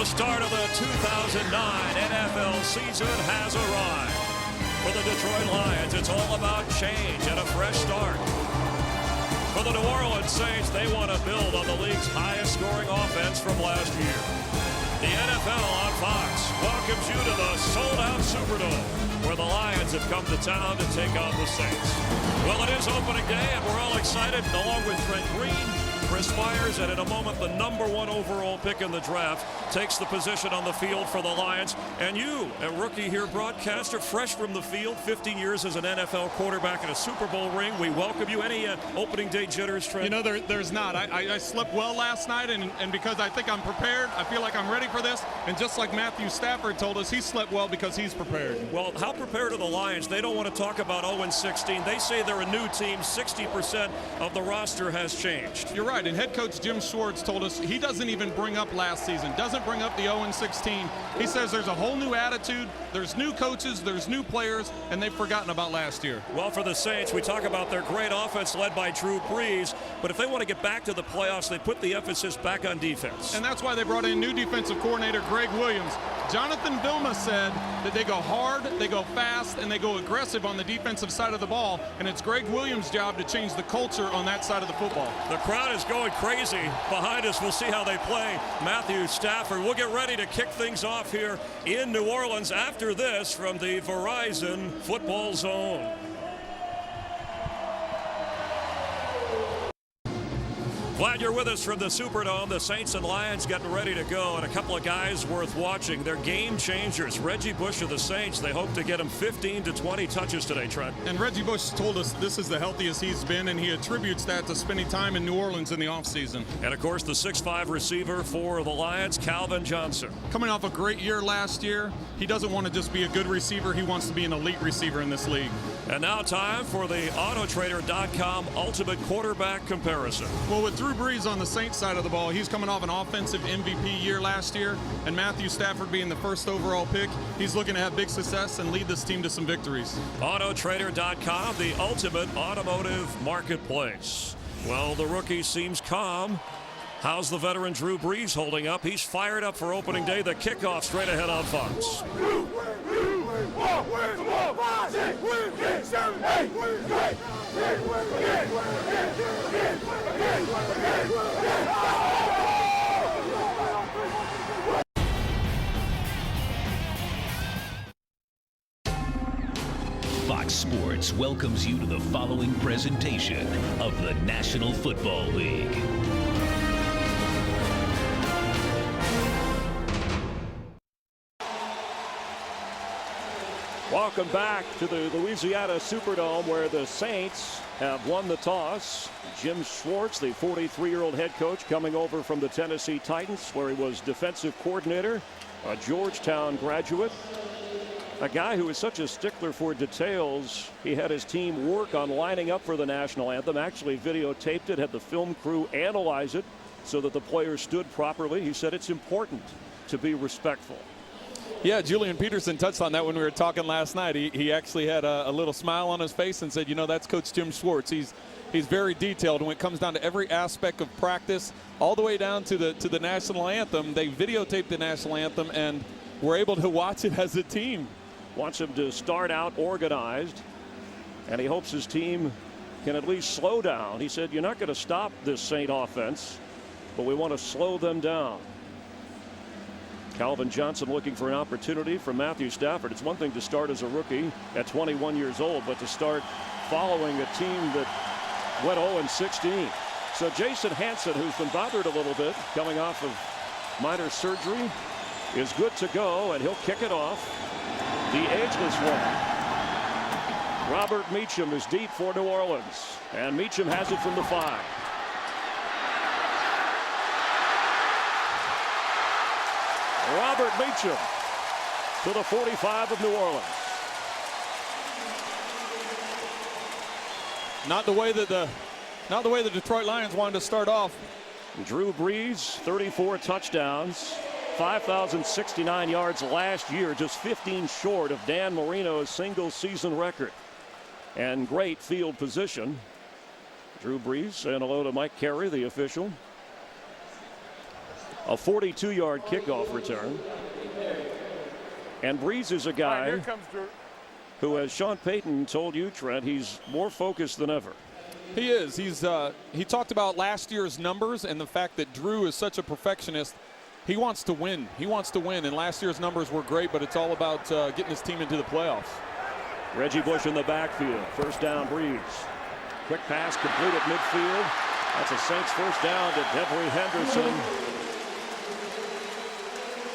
The start of the 2009 NFL season has arrived. For the Detroit Lions, it's all about change and a fresh start. For the New Orleans Saints, they want to build on the league's highest scoring offense from last year. The NFL on Fox welcomes you to the sold-out Superdome, where the Lions have come to town to take on the Saints. Well, it is opening day, and we're all excited, along with Trent Green, Chris Myers, and in a moment, the #1 overall pick in the draft takes the position on the field for the Lions. And you, a rookie here broadcaster, fresh from the field, 15 years as an NFL quarterback in a Super Bowl ring. We welcome you. Any opening day jitters, Trent? You know, there's not. I slept well last night, and because I think I'm prepared, I feel like I'm ready for this. And just like Matthew Stafford told us, he slept well because he's prepared. Well, how prepared are the Lions? They don't want to talk about 0-16. They say they're a new team. 60% of the roster has changed. You're right. And head coach Jim Schwartz told us he doesn't even bring up last season, doesn't bring up the 0-16. He says there's a whole new attitude, there's new coaches, there's new players, and they've forgotten about last year. Well, for the Saints, we talk about their great offense led by Drew Brees, but if they want to get back to the playoffs, they put the emphasis back on defense. And that's why they brought in new defensive coordinator Greg Williams. Jonathan Vilma said that they go hard, they go fast, and they go aggressive on the defensive side of the ball, and it's Greg Williams' job to change the culture on that side of the football. The crowd is going crazy behind us. We'll see how they play Matthew Stafford. We'll get ready to kick things off here in New Orleans after this from the Verizon Football Zone. Glad you're with us from the Superdome. The Saints and Lions getting ready to go, and a couple of guys worth watching. They're game changers. Reggie Bush of the Saints, they hope to get him 15 to 20 touches today, Trent. And Reggie Bush told us this is the healthiest he's been, and he attributes that to spending time in New Orleans in the offseason. And, of course, the 6'5 receiver for the Lions, Calvin Johnson. Coming off a great year last year, he doesn't want to just be a good receiver. He wants to be an elite receiver in this league. And now time for the Autotrader.com Ultimate Quarterback Comparison. Well, with Drew Brees on the Saints side of the ball, he's coming off an offensive MVP year last year, and Matthew Stafford being the first overall pick, he's looking to have big success and lead this team to some victories. Autotrader.com, the ultimate automotive marketplace. Well, the rookie seems calm. How's the veteran Drew Brees holding up? He's fired up for opening day. The kickoff straight ahead on Fox. Fox Sports welcomes you to the following presentation of the National Football League. Welcome back to the Louisiana Superdome, where the Saints have won the toss. Jim Schwartz, the 43-year-old head coach, coming over from the Tennessee Titans, where he was defensive coordinator, a Georgetown graduate. A guy who is such a stickler for details. He had his team work on lining up for the national anthem, actually videotaped it, had the film crew analyze it so that the players stood properly. He said it's important to be respectful. Yeah, Julian Peterson touched on that when we were talking last night. He actually had a little smile on his face and said, you know, that's Coach Jim Schwartz. He's very detailed when it comes down to every aspect of practice, all the way down to the national anthem. They videotaped the national anthem, and we're able to watch it as a team. Wants him to start out organized, and he hopes his team can at least slow down. He said, you're not going to stop this Saint offense, but we want to slow them down. Calvin Johnson looking for an opportunity from Matthew Stafford. It's one thing to start as a rookie at 21 years old, but to start following a team that went 0-16. So Jason Hanson, who's been bothered a little bit coming off of minor surgery, is good to go, and he'll kick it off. The ageless one. Robert Meacham is deep for New Orleans, and Meacham has it from the 5. Robert Meacham to the 45 of New Orleans. Not the way that the Detroit Lions wanted to start off. Drew Brees, 34 touchdowns, 5,069 yards last year, just 15 short of Dan Marino's single season record. And great field position. Drew Brees saying hello to Mike Carey, the official. A 42-yard kickoff return. And Breeze is a guy who, as Sean Payton told you, Trent, he's more focused than ever. He is. He talked about last year's numbers and the fact that Drew is such a perfectionist. He wants to win. He wants to win. And last year's numbers were great, but it's all about getting his team into the playoffs. Reggie Bush in the backfield. First down, Breeze. Quick pass complete at midfield. That's a Saints first down to Devery Henderson.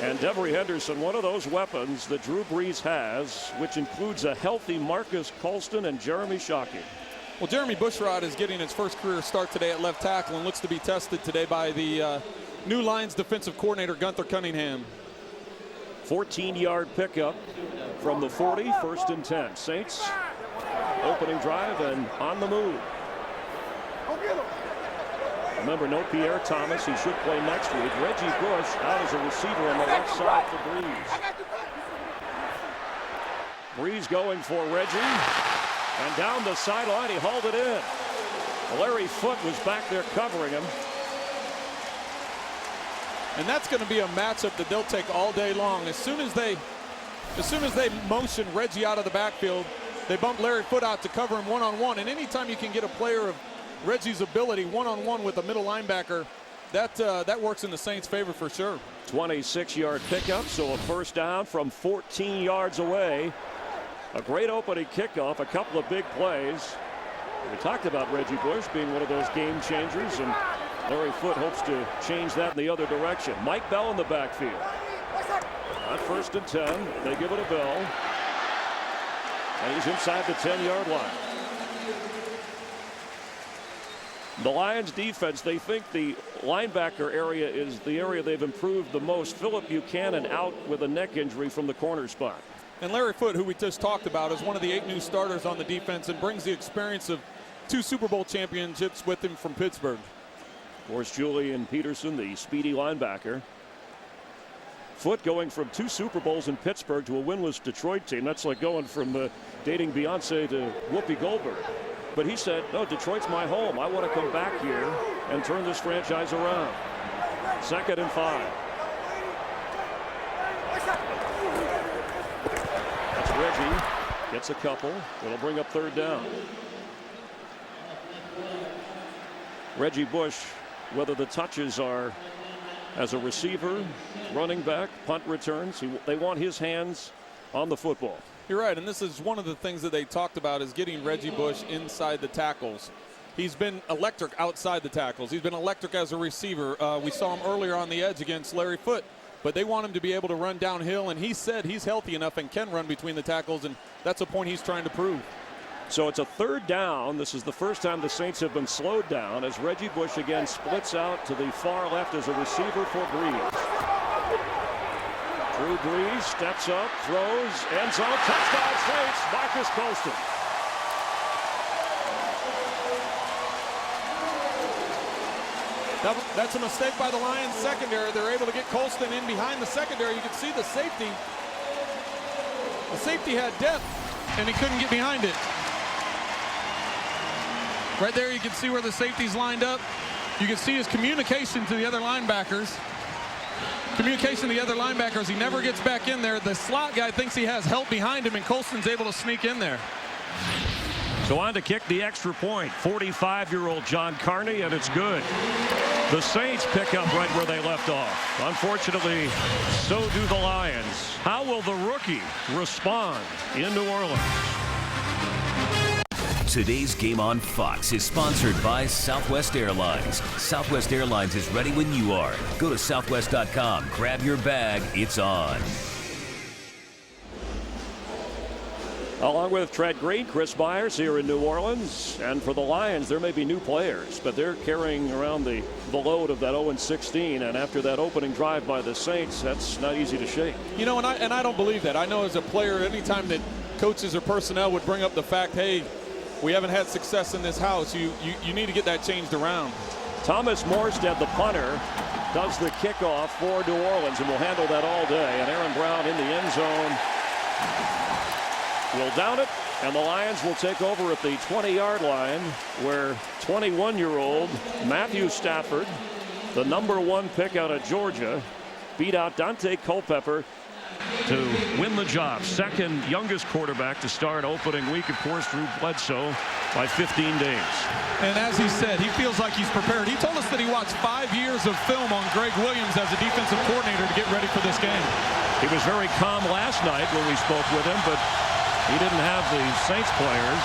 And Devery Henderson, one of those weapons that Drew Brees has, which includes a healthy Marcus Colston and Jeremy Shockey. Well, Jeremy Bushrod is getting his first career start today at left tackle and looks to be tested today by the new Lions defensive coordinator, Gunther Cunningham. 14-yard pickup from the 40, 1st and 10. Saints opening drive and on the move. Remember, no Pierre Thomas. He should play next week. Reggie Bush out as a receiver on the left side for Breeze. Breeze going for Reggie. And down the sideline, he hauled it in. Larry Foote was back there covering him. And that's going to be a matchup that they'll take all day long. As soon as they motion Reggie out of the backfield, they bump Larry Foote out to cover him one-on-one. And anytime you can get a player of Reggie's ability one-on-one with a middle linebacker, that works in the Saints' favor for sure. 26-yard pickup, so a first down from 14 yards away. A great opening kickoff, a couple of big plays. We talked about Reggie Bush being one of those game changers, and Larry Foote hopes to change that in the other direction. Mike Bell in the backfield. At 1st and 10, they give it a Bell. And he's inside the 10-yard line. The Lions defense, they think the linebacker area is the area they've improved the most. Philip Buchanan out with a neck injury from the corner spot. And Larry Foote, who we just talked about, is one of the 8 new starters on the defense and brings the experience of 2 Super Bowl championships with him from Pittsburgh. Of course, Julian Peterson, the speedy linebacker. Foote going from 2 Super Bowls in Pittsburgh to a winless Detroit team. That's like going from dating Beyonce to Whoopi Goldberg. But he said, no, Detroit's my home. I want to come back here and turn this franchise around. 2nd and 5. That's Reggie. Gets a couple. It'll bring up 3rd down. Reggie Bush, whether the touches are as a receiver, running back, punt returns, they want his hands on the football. You're right, and this is one of the things that they talked about is getting Reggie Bush inside the tackles. He's been electric outside the tackles. He's been electric as a receiver. We saw him earlier on the edge against Larry Foote, but they want him to be able to run downhill, and he said he's healthy enough and can run between the tackles, and that's a point he's trying to prove. So it's a 3rd down. This is the first time the Saints have been slowed down as Reggie Bush again splits out to the far left as a receiver for Breeze. Drew Brees steps up, throws, end zone, touchdown Saints, Marcus Colston. That's a mistake by the Lions secondary. They're able to get Colston in behind the secondary. You can see the safety. The safety had depth, and he couldn't get behind it. Right there, you can see where the safety's lined up. You can see his communication to the other linebackers. Communication to the other linebackers. He never gets back in there. The slot guy thinks he has help behind him, and Colston's able to sneak in there. So on to kick the extra point, 45-year-old John Carney, and it's good. The Saints pick up right where they left off. Unfortunately, so do the Lions. How will the rookie respond in New Orleans? Today's game on Fox is sponsored by Southwest Airlines. Southwest Airlines is ready when you are. Go to southwest.com, grab your bag, it's on. Along with Trent Green, Chris Myers here in New Orleans. And for the Lions, there may be new players, but they're carrying around the load of that 0-16. And after that opening drive by the Saints, that's not easy to shake. You know, and I don't believe that. I know as a player, anytime that coaches or personnel would bring up the fact, hey, we haven't had success in this house, you need to get that changed around. Thomas Morstead, the punter, does the kickoff for New Orleans, and will handle that all day. And Aaron Brown in the end zone will down it, and the Lions will take over at the 20-yard line, where 21-year-old Matthew Stafford the #1 pick out of Georgia, beat out Dante Culpepper to win the job. Second youngest quarterback to start opening week, of course, Drew Bledsoe by 15 days. And as he said, he feels like he's prepared. He told us that he watched 5 years of film on Greg Williams as a defensive coordinator to get ready for this game. He was very calm last night when we spoke with him, but he didn't have the Saints players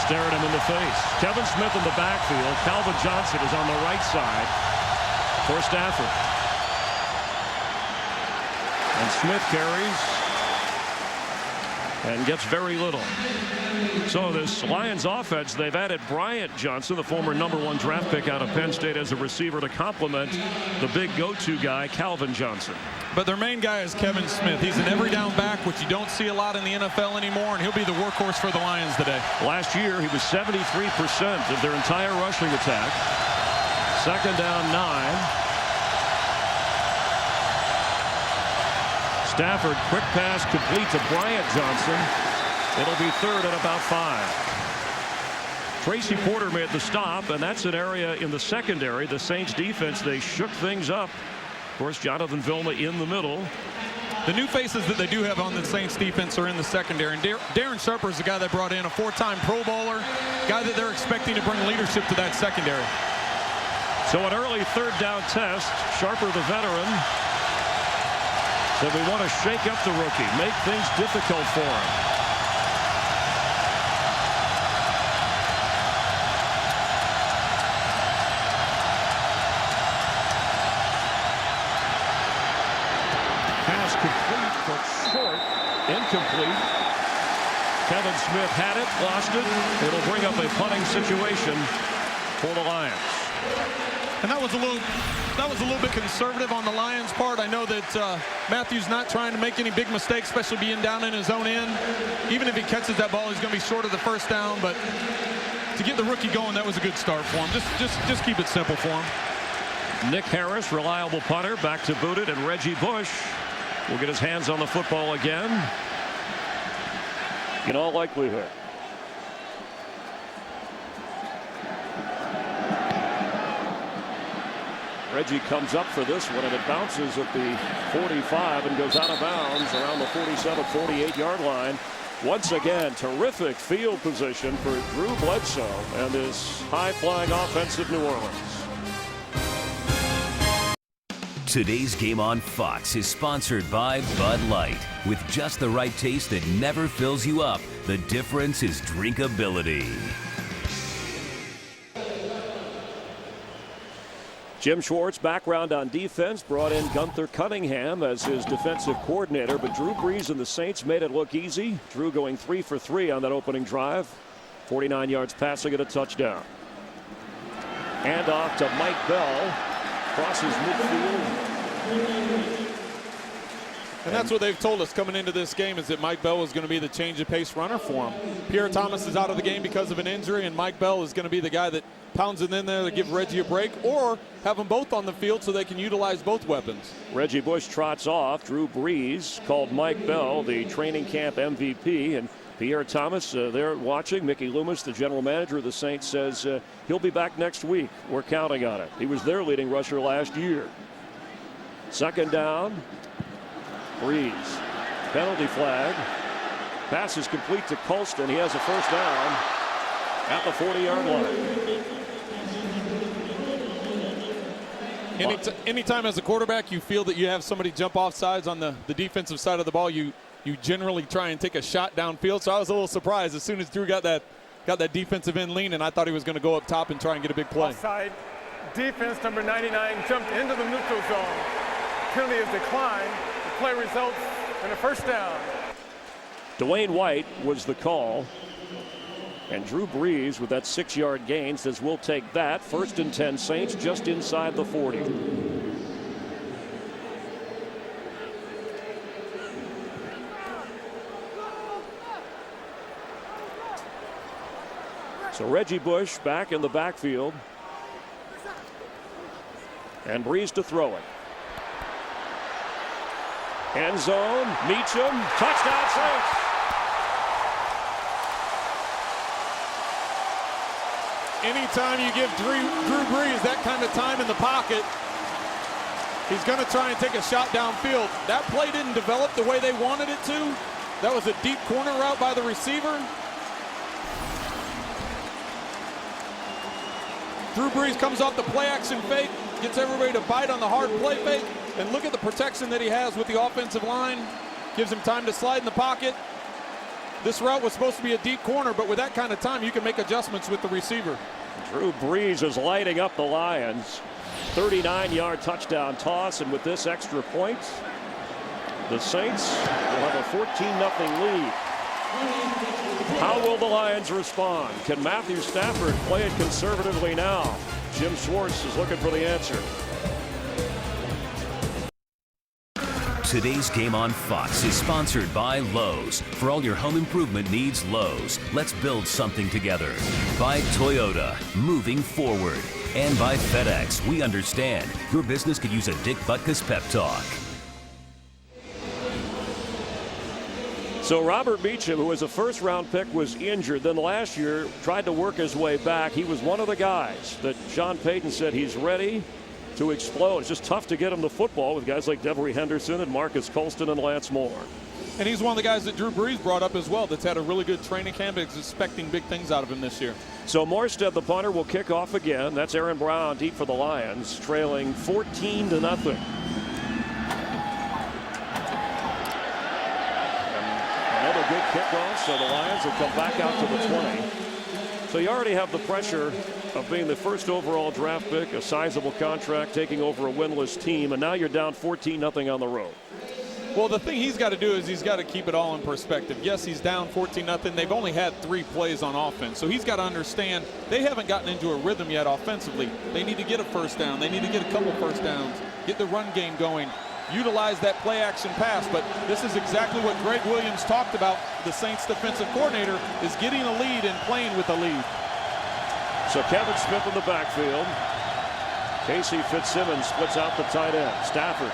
staring him in the face. Kevin Smith in the backfield. Calvin Johnson is on the right side for Stafford. And Smith carries and gets very little. So this Lions offense, they've added Bryant Johnson, the former #1 draft pick out of Penn State, as a receiver to complement the big go-to guy, Calvin Johnson. But their main guy is Kevin Smith. He's an every down back, which you don't see a lot in the NFL anymore, and he'll be the workhorse for the Lions today. Last year, he was 73% of their entire rushing attack. Second down 9. Stafford, quick pass complete to Bryant Johnson. It'll be third and about 5. Tracy Porter made the stop, and that's an area in the secondary. The Saints defense, they shook things up. Of course, Jonathan Vilma in the middle. The new faces that they do have on the Saints defense are in the secondary. And Darren Sharper is the guy they brought in, a 4-time Pro Bowler, guy that they're expecting to bring leadership to that secondary. So an early third down test. Sharper, the veteran, said we want to shake up the rookie, make things difficult for him. Pass complete, but short. Incomplete. Kevin Smith had it, lost it. It'll bring up a punting situation for the Lions. And that was a little bit conservative on the Lions' part. I know that Matthews not trying to make any big mistakes, especially being down in his own end. Even if he catches that ball, he's going to be short of the first down. But to get the rookie going, that was a good start for him. Just keep it simple for him. Nick Harris, reliable punter, back to boot it, and Reggie Bush will get his hands on the football again. In all likelihood. Reggie comes up for this one, and it bounces at the 45 and goes out of bounds around the 47, 48-yard line. Once again, terrific field position for Drew Bledsoe and his high-flying offense of New Orleans. Today's Game on Fox is sponsored by Bud Light. With just the right taste that never fills you up, the difference is drinkability. Jim Schwartz, background on defense, brought in Gunther Cunningham as his defensive coordinator, but Drew Brees and the Saints made it look easy. Drew going 3 for 3 on that opening drive. 49 yards passing and a touchdown. Hand off to Mike Bell. Crosses midfield. And that's what they've told us coming into this game, is that Mike Bell is going to be the change of pace runner for him. Pierre Thomas is out of the game because of an injury, and Mike Bell is going to be the guy that pounds it in there to give Reggie a break, or have them both on the field so they can utilize both weapons. Reggie Bush trots off. Drew Brees called Mike Bell the training camp MVP, and Pierre Thomas there watching. Mickey Loomis, the general manager of the Saints, says he'll be back next week. We're counting on it. He was their leading rusher last year. Second down. Brees. Penalty flag. Pass is complete to Colston. He has a first down at the 40-yard line. Anytime as a quarterback you feel that you have somebody jump off sides on the defensive side of the ball, you generally try and take a shot downfield. So I was a little surprised as soon as Drew got that defensive end lean, and I thought he was going to go up top and try and get a big play. Offside. Defense number 99 jumped into the neutral zone. Penalty is declined. The play results in a first down. Dwayne White was the call. And Drew Brees with that 6-yard gain says we'll take that. 1st and 10 Saints just inside the 40. So Reggie Bush back in the backfield. And Brees to throw it. End zone, Meacham, touchdown Saints. Anytime you give Drew Brees that kind of time in the pocket, He's going to try and take a shot downfield. That play didn't develop the way they wanted it to. That was a deep corner route by the receiver. Drew Brees comes off the play action fake, gets everybody to bite on the hard play fake, and look at the protection that he has with the offensive line. Gives him time to slide in the pocket. This route was supposed to be a deep corner, but with that kind of time, you can make adjustments with the receiver. Drew Brees is lighting up the Lions. 39-yard touchdown toss, and with this extra point, the Saints will have a 14-0 lead. How will the Lions respond? Can Matthew Stafford play it conservatively now? Jim Schwartz is looking for the answer. Today's Game on Fox is sponsored by Lowe's. For all your home improvement needs, Lowe's. Let's build something together. By Toyota, moving forward. And by FedEx, we understand your business could use a Dick Butkus pep talk. So Robert Beecham, who was a first-round pick, was injured. Then last year tried to work his way back. He was one of the guys that Sean Payton said he's ready to explode. It's just tough to get him the football with guys like Devery Henderson and Marcus Colston and Lance Moore. And he's one of the guys that Drew Brees brought up as well that's had a really good training camp. Is expecting big things out of him this year. So Morstead, the punter, will kick off again. That's Aaron Brown deep for the Lions, trailing 14-0. Another good kickoff, so the Lions will come back out to the 20. So you already have the pressure of being the first overall draft pick, a sizable contract, taking over a winless team, and now you're down 14-0 on the road. Well, the thing he's got to do is he's got to keep it all in perspective. Yes, he's down 14-0. They've only had 3 plays on offense, so he's got to understand they haven't gotten into a rhythm yet offensively. They need to get a first down. They need to get a couple first downs, get the run game going, utilize that play action pass. But this is exactly what Greg Williams talked about. The Saints defensive coordinator is getting a lead and playing with a lead. So Kevin Smith in the backfield. Casey Fitzsimmons splits out the tight end. Stafford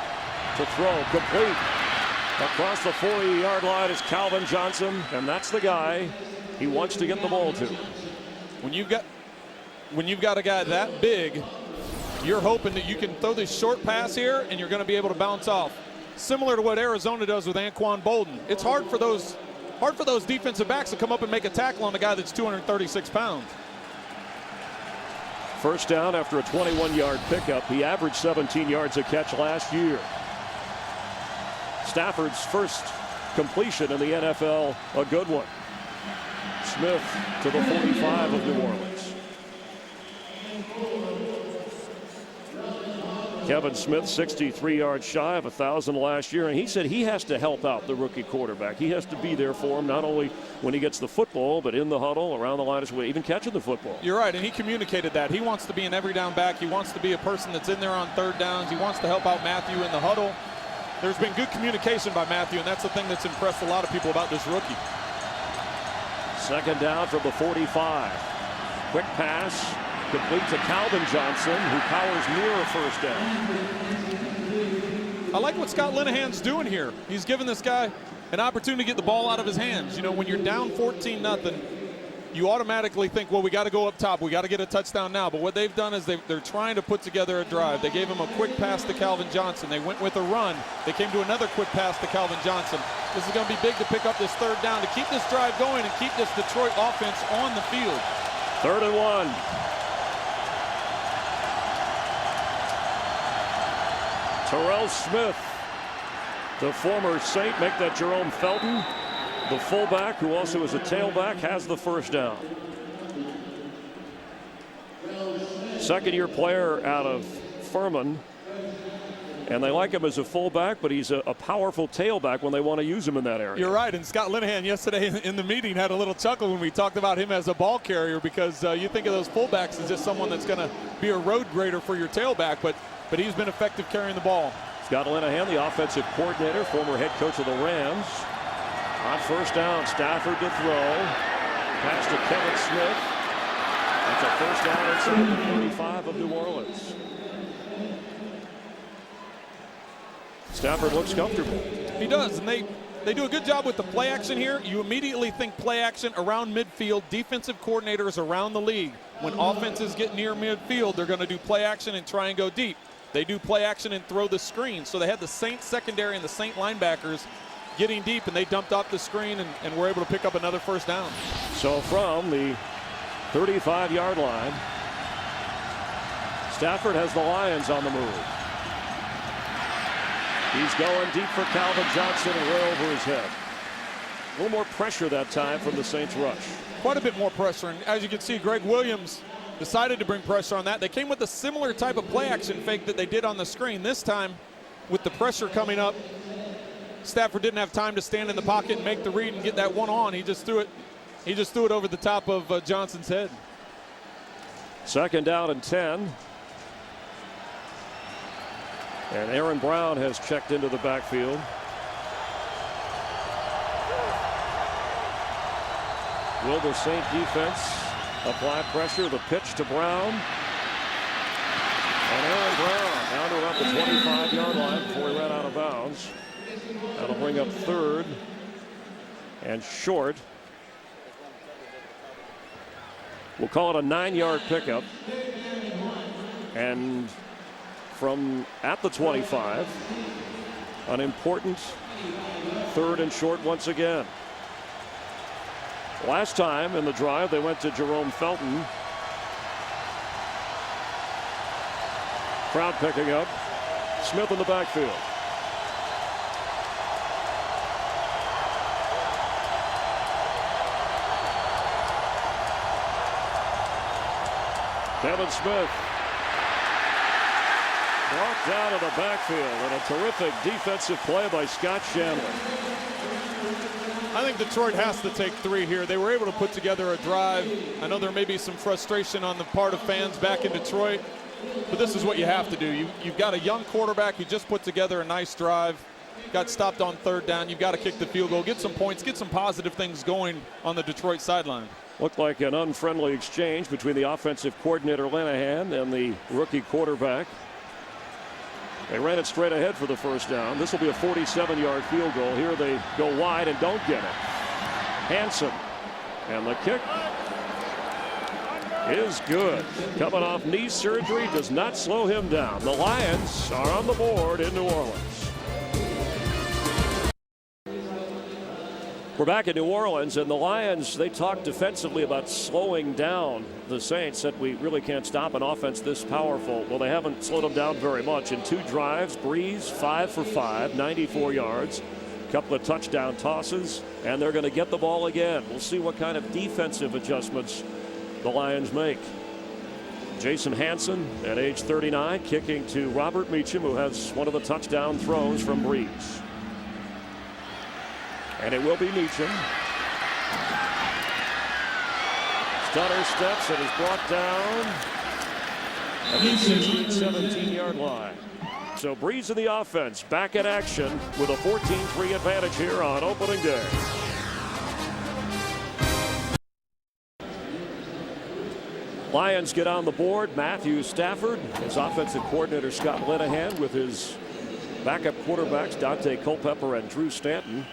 to throw, complete. Across the 40-yard line is Calvin Johnson, and that's the guy he wants to get the ball to. When you've got a guy that big, you're hoping that you can throw this short pass here and you're going to be able to bounce off. Similar to what Arizona does with Anquan Bolden. It's hard for those defensive backs to come up and make a tackle on a guy that's 236 pounds. First down after a 21-yard pickup. He averaged 17 yards a catch last year. Stafford's first completion in the NFL, a good one. Smith to the 45 of New Orleans. Kevin Smith, 63 yards shy of 1,000 last year, and he said he has to help out the rookie quarterback. He has to be there for him, not only when he gets the football, but in the huddle, around the line as well, even catching the football. You're right, and he communicated that. He wants to be an every down back. He wants to be a person that's in there on third downs. He wants to help out Matthew in the huddle. There's been good communication by Matthew, and that's the thing that's impressed a lot of people about this rookie. Second down from the 45. Quick pass. Complete to Calvin Johnson, who powers near a first down. I like what Scott Linehan's doing here. He's giving this guy an opportunity to get the ball out of his hands. You know, when you're down 14-0, you automatically think, well, we got to go up top. We got to get a touchdown now. But what they've done is they're trying to put together a drive. They gave him a quick pass to Calvin Johnson. They went with a run. They came to another quick pass to Calvin Johnson. This is going to be big to pick up this third down, to keep this drive going and keep this Detroit offense on the field. 3rd and 1. Terrell Smith, the former Saint, make that Jerome Felton. The fullback, who also is a tailback, has the first down. Second-year player out of Furman. And they like him as a fullback, but he's a powerful tailback when they want to use him in that area. You're right, and Scott Linehan yesterday in the meeting had a little chuckle when we talked about him as a ball carrier, because you think of those fullbacks as just someone that's going to be a road grader for your tailback, but he's been effective carrying the ball. Scott Linehan, the offensive coordinator, former head coach of the Rams. On first down, Stafford to throw. Pass to Kevin Smith. That's a first down inside the 35 of New Orleans. Stafford looks comfortable. He does, and they do a good job with the play action here. You immediately think play action around midfield. Defensive coordinators around the league, when offenses get near midfield, they're going to do play action and try and go deep. They do play action and throw the screen. So they had the Saints secondary and the Saint linebackers getting deep, and they dumped off the screen and were able to pick up another first down. So from the 35-yard line, Stafford has the Lions on the move. He's going deep for Calvin Johnson and way over his head. A little more pressure that time from the Saints rush. Quite a bit more pressure, and as you can see, Greg Williams decided to bring pressure on that. They came with a similar type of play action fake that they did on the screen. This time, with the pressure coming up, Stafford didn't have time to stand in the pocket and make the read and get that one on. He just threw it over the top of Johnson's head. 2nd down and 10. And Aaron Brown has checked into the backfield. Will the Saint defense apply pressure? The pitch to Brown. And Aaron Brown down to about the 25-yard line before he ran out of bounds. That'll bring up 3rd and short. We'll call it a 9-yard pickup. And from at the 25, an important 3rd and short once again. Last time in the drive, they went to Jerome Felton. Crowd picking up. Smith in the backfield. Kevin Smith brought down in the backfield, and a terrific defensive play by Scott Shanley. I think Detroit has to take 3 here. They were able to put together a drive. I know there may be some frustration on the part of fans back in Detroit, but this is what you have to do. You've got a young quarterback who just put together a nice drive, got stopped on 3rd down. You've got to kick the field goal, get some points, get some positive things going on the Detroit sideline. Looked like an unfriendly exchange between the offensive coordinator Linehan and the rookie quarterback. They ran it straight ahead for the first down. This will be a 47-yard field goal. Here they go wide and don't get it. Hansen, and the kick is good. Coming off knee surgery does not slow him down. The Lions are on the board in New Orleans. We're back in New Orleans, and the Lions, they talked defensively about slowing down the Saints, said we really can't stop an offense this powerful. Well, they haven't slowed them down very much. In 2 drives, Breeze 5 for 5, 94 yards, a couple of touchdown tosses, and they're going to get the ball again. We'll see what kind of defensive adjustments the Lions make. Jason Hansen at age 39, kicking to Robert Meacham, who has one of the touchdown throws from Breeze. And it will be Meacham. Stutter steps and is brought down at the 16-17-yard line. So Breeze in the offense back in action with a 14-3 advantage here on opening day. Lions get on the board. Matthew Stafford, his offensive coordinator Scott Linehan with his backup quarterbacks Dante Culpepper and Drew Stanton.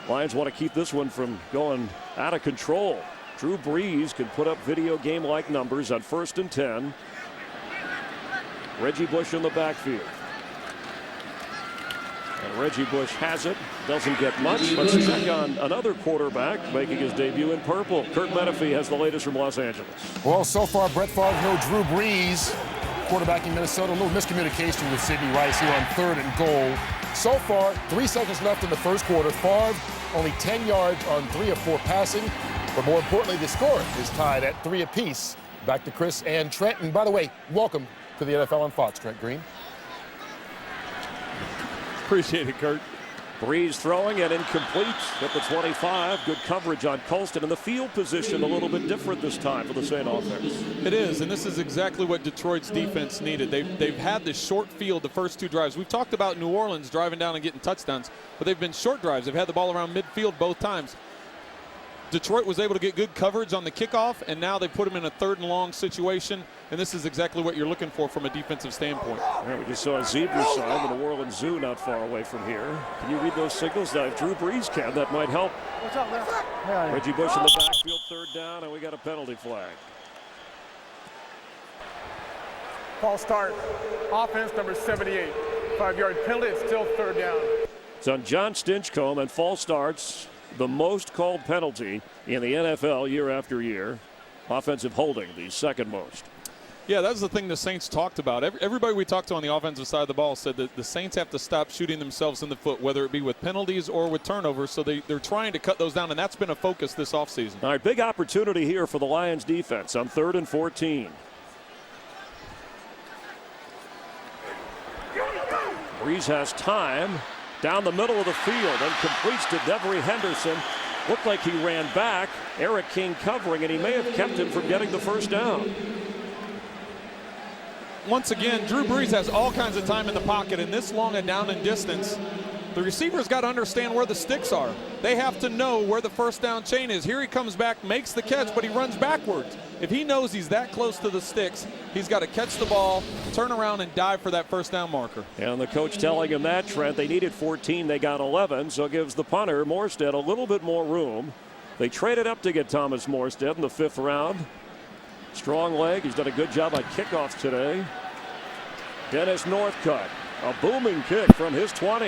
Lions want to keep this one from going out of control. Drew Brees can put up video game-like numbers on 1st and 10. Reggie Bush in the backfield. And Reggie Bush has it. Doesn't get much. Let's check on another quarterback making his debut in purple. Kurt Menefee has the latest from Los Angeles. Well, so far, Brett Favre, no Drew Brees. Quarterback in Minnesota, a little miscommunication with Sidney Rice here on 3rd and goal. So far, 3 seconds left in the first quarter. Favre only 10 yards on 3 of 4 passing. But more importantly, the score is tied at 3 apiece. Back to Chris and Trent. And by the way, welcome to the NFL on Fox, Trent Green. Appreciate it, Kurt. Breeze throwing and incomplete at the 25. Good coverage on Colston, and the field position a little bit different this time for the Saint offense. It is, and this is exactly what Detroit's defense needed. They've had this short field the first 2 drives. We've talked about New Orleans driving down and getting touchdowns, but they've been short drives. They've had the ball around midfield both times. Detroit was able to get good coverage on the kickoff, and now they put them in a 3rd and long situation, and this is exactly what you're looking for from a defensive standpoint. Yeah, we just saw a zebra sign in the New Orleans Zoo not far away from here. Can you read those signals? Now, if Drew Brees can, that might help. What's up, man? Reggie Bush in the backfield, 3rd down, and we got a penalty flag. False start. Offense number 78. 5-yard penalty. It's still third down. It's on John Stinchcomb, and false starts, the most called penalty in the NFL year after year. Offensive holding, the second most. Yeah, that's the thing the Saints talked about. Everybody we talked to on the offensive side of the ball said that the Saints have to stop shooting themselves in the foot, whether it be with penalties or with turnovers. So they're trying to cut those down, and that's been a focus this offseason. All right, big opportunity here for the Lions defense on 3rd and 14. Breeze has time down the middle of the field and completes to Devery Henderson. Looked like he ran back. Eric King covering, and he may have kept him from getting the first down. Once again, Drew Brees has all kinds of time in the pocket, and this long a down and distance, the receivers got to understand where the sticks are. They have to know where the first down chain is. Here he comes back, makes the catch, but he runs backwards. If he knows he's that close to the sticks, he's got to catch the ball, turn around, and dive for that first down marker. And the coach telling him that, Trent, they needed 14, they got 11, so it gives the punter, Morstead, a little bit more room. They traded up to get Thomas Morstead in the 5th round. Strong leg. He's done a good job on kickoffs today. Dennis Northcutt, a booming kick from his 20.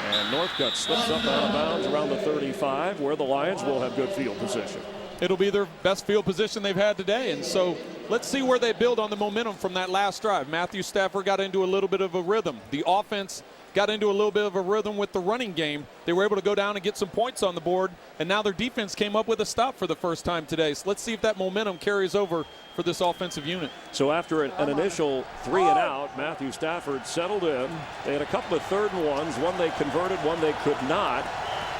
And Northcutt slips up out of bounds around the 35, where the Lions will have good field position. It'll be their best field position they've had today. And so let's see where they build on the momentum from that last drive. Matthew Stafford got into a little bit of a rhythm. The offense got into a little bit of a rhythm with the running game. They were able to go down and get some points on the board, and now their defense came up with a stop for the first time today. So let's see if that momentum carries over for this offensive unit. So after an initial 3 and out, Matthew Stafford settled in. They had a couple of 3rd and 1s, one they converted, one they could not,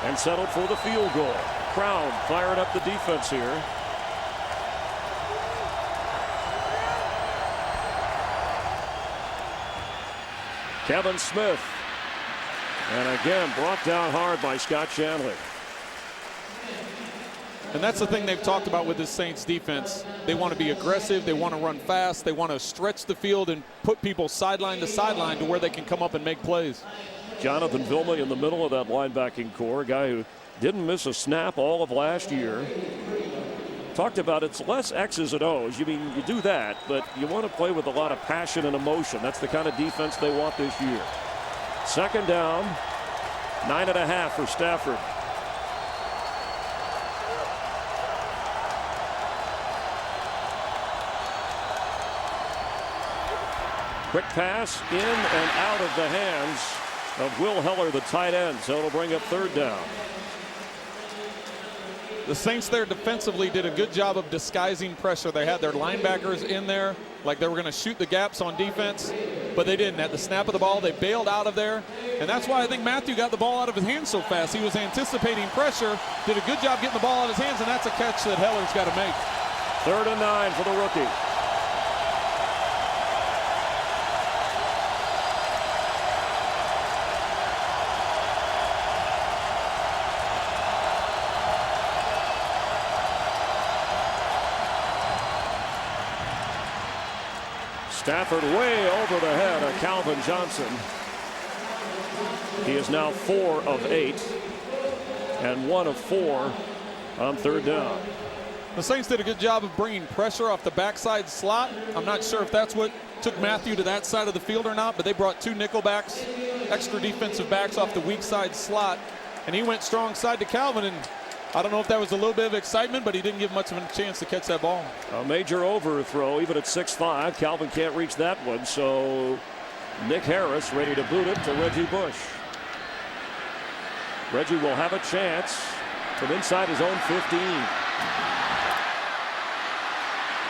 and settled for the field goal. Crowd firing up the defense here. Kevin Smith. And again, brought down hard by Scott Shanley. And that's the thing they've talked about with this Saints defense. They want to be aggressive. They want to run fast. They want to stretch the field and put people sideline to sideline to where they can come up and make plays. Jonathan Vilma in the middle of that linebacking core, a guy who didn't miss a snap all of last year. Talked about it's less X's and O's. You mean you do that, but you want to play with a lot of passion and emotion. That's the kind of defense they want this year. 2nd down, 9.5 for Stafford. Quick pass in and out of the hands of Will Heller, the tight end, so it'll bring up 3rd down. The Saints there defensively did a good job of disguising pressure. They had their linebackers in there like they were going to shoot the gaps on defense, but they didn't. At the snap of the ball, they bailed out of there, and that's why I think Matthew got the ball out of his hands so fast. He was anticipating pressure, did a good job getting the ball out of his hands, and that's a catch that Heller's got to make. 3rd and 9 for the rookie. Stafford way over the head of Calvin Johnson. He is now 4 of 8 and 1 of 4 on 3rd down. The Saints did a good job of bringing pressure off the backside slot. I'm not sure if that's what took Matthew to that side of the field or not, but they brought 2 nickel backs, extra defensive backs off the weak side slot, and he went strong side to Calvin, and I don't know if that was a little bit of excitement, but he didn't give much of a chance to catch that ball. A major overthrow, even at 6'5". Calvin can't reach that one, so Nick Harris ready to boot it to Reggie Bush. Reggie will have a chance from inside his own 15.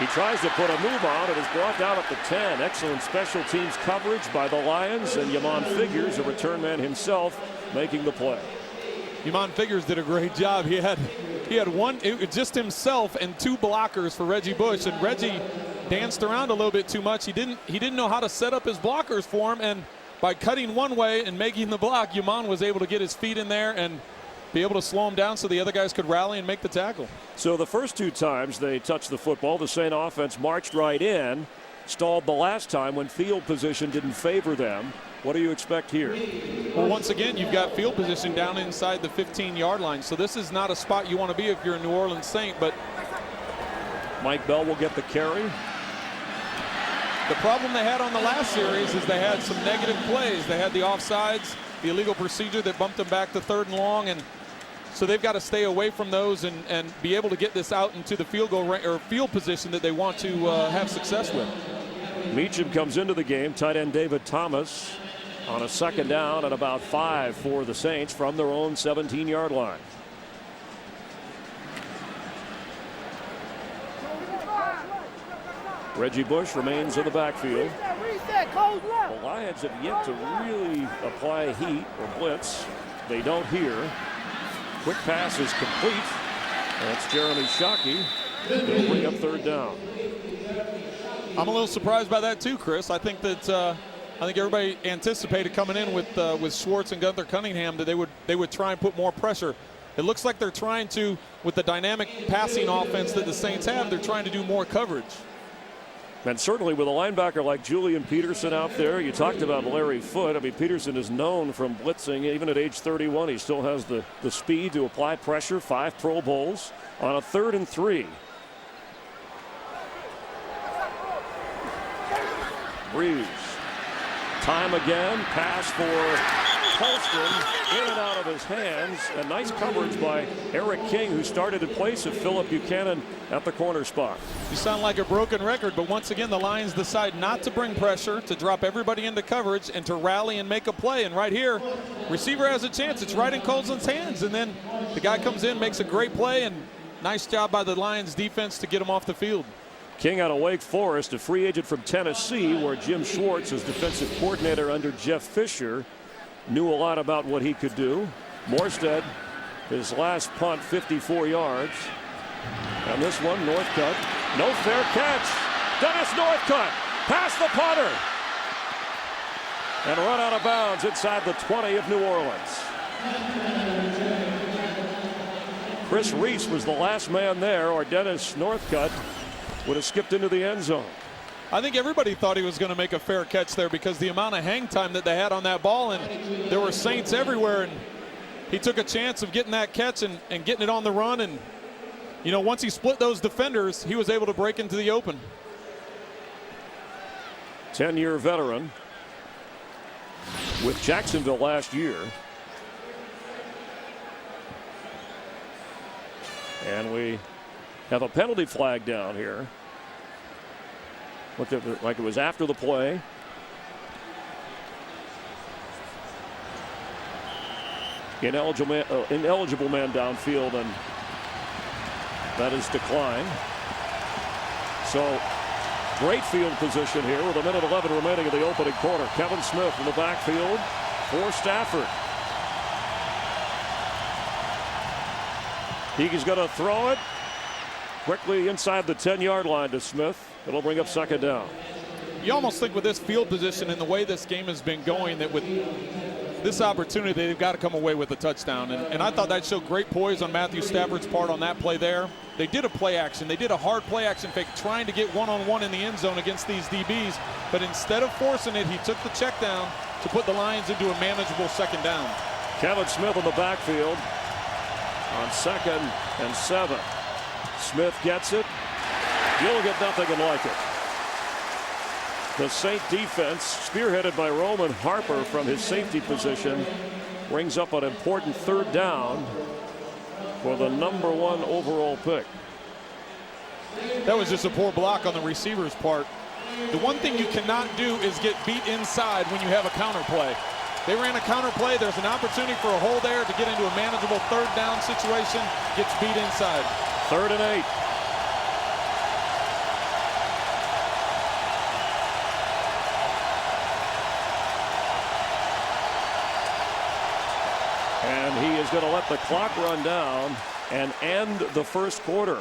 He tries to put a move on. It is brought down at the 10. Excellent special teams coverage by the Lions, and Yamon Figures, a return man himself, making the play. Yamon Figures did a great job. He had just himself and 2 blockers for Reggie Bush, and Reggie danced around a little bit too much. He didn't know how to set up his blockers for him, and by cutting one way and making the block, Yamon was able to get his feet in there and be able to slow him down so the other guys could rally and make the tackle. So the first 2 times they touched the football, the Saint offense marched right in, stalled the last time when field position didn't favor them. What do you expect here? Well, once again, you've got field position down inside the 15-yard line, so this is not a spot you want to be if you're a New Orleans Saint, but Mike Bell will get the carry. The problem they had on the last series is they had some negative plays. They had the offsides, the illegal procedure that bumped them back to 3rd and long, and so they've got to stay away from those and be able to get this out into the field goal or field position that they want to have success with. Meacham comes into the game. Tight end David Thomas on a 2nd down and about 5 for the Saints from their own 17-yard line. Reggie Bush remains in the backfield. The Lions have yet to really apply heat or blitz. They don't here. Quick pass is complete. That's Jeremy Shockey. They'll bring up 3rd down. I'm a little surprised by that too, Chris. I think that everybody anticipated coming in with Schwartz and Gunther Cunningham that they would try and put more pressure. It looks like they're trying to, with the dynamic passing offense that the Saints have, they're trying to do more coverage. And certainly with a linebacker like Julian Peterson out there, you talked about Larry Foote. I mean, Peterson is known from blitzing. Even at age 31, he still has the speed to apply pressure. 5 Pro Bowls on a 3rd and 3. Breeze. Time again. Pass for Colston, in and out of his hands. A nice coverage by Eric King, who started in place of Philip Buchanan at the corner spot. You sound like a broken record, but once again the Lions decide not to bring pressure, to drop everybody into coverage and to rally and make a play. And right here, receiver has a chance. It's right in Colston's hands, and then the guy comes in, makes a great play, and nice job by the Lions defense to get him off the field. King out of Wake Forest, a free agent from Tennessee, where Jim Schwartz was defensive coordinator under Jeff Fisher. Knew a lot about what he could do. Morstead, his last punt, 54 yards. And this one, Northcutt. No fair catch. Dennis Northcutt past the punter. And run out of bounds inside the 20 of New Orleans. Chris Reese was the last man there, or Dennis Northcutt would have skipped into the end zone. I think everybody thought he was going to make a fair catch there because the amount of hang time that they had on that ball, and there were Saints everywhere, and he took a chance of getting that catch and getting it on the run. And you know, once he split those defenders, he was able to break into the open. 10-year veteran with Jacksonville last year. And we have a penalty flag down here. Looked like it was after the play. Ineligible man downfield, and that is declined. So great field position here with 1:11 remaining in the opening quarter. Kevin Smith in the backfield for Stafford. He's going to throw it quickly inside the 10-yard line to Smith. It'll bring up 2nd down. You almost think with this field position and the way this game has been going that with this opportunity they've got to come away with a touchdown. And I thought that showed great poise on Matthew Stafford's part on that play there. They did a play action. They did a hard play action fake trying to get one-on-one in the end zone against these DBs. But instead of forcing it, he took the check down to put the Lions into a manageable 2nd down. Kevin Smith in the backfield on 2nd and 7. Smith gets it. You'll get nothing like it. The Saint defense, spearheaded by Roman Harper from his safety position, brings up an important 3rd down for the #1 overall pick. That was just a poor block on the receiver's part. The one thing you cannot do is get beat inside when you have a counter play. They ran a counter play. There's an opportunity for a hole there to get into a manageable 3rd down situation. Gets beat inside. 3rd and 8. And he is going to let the clock run down and end the first quarter.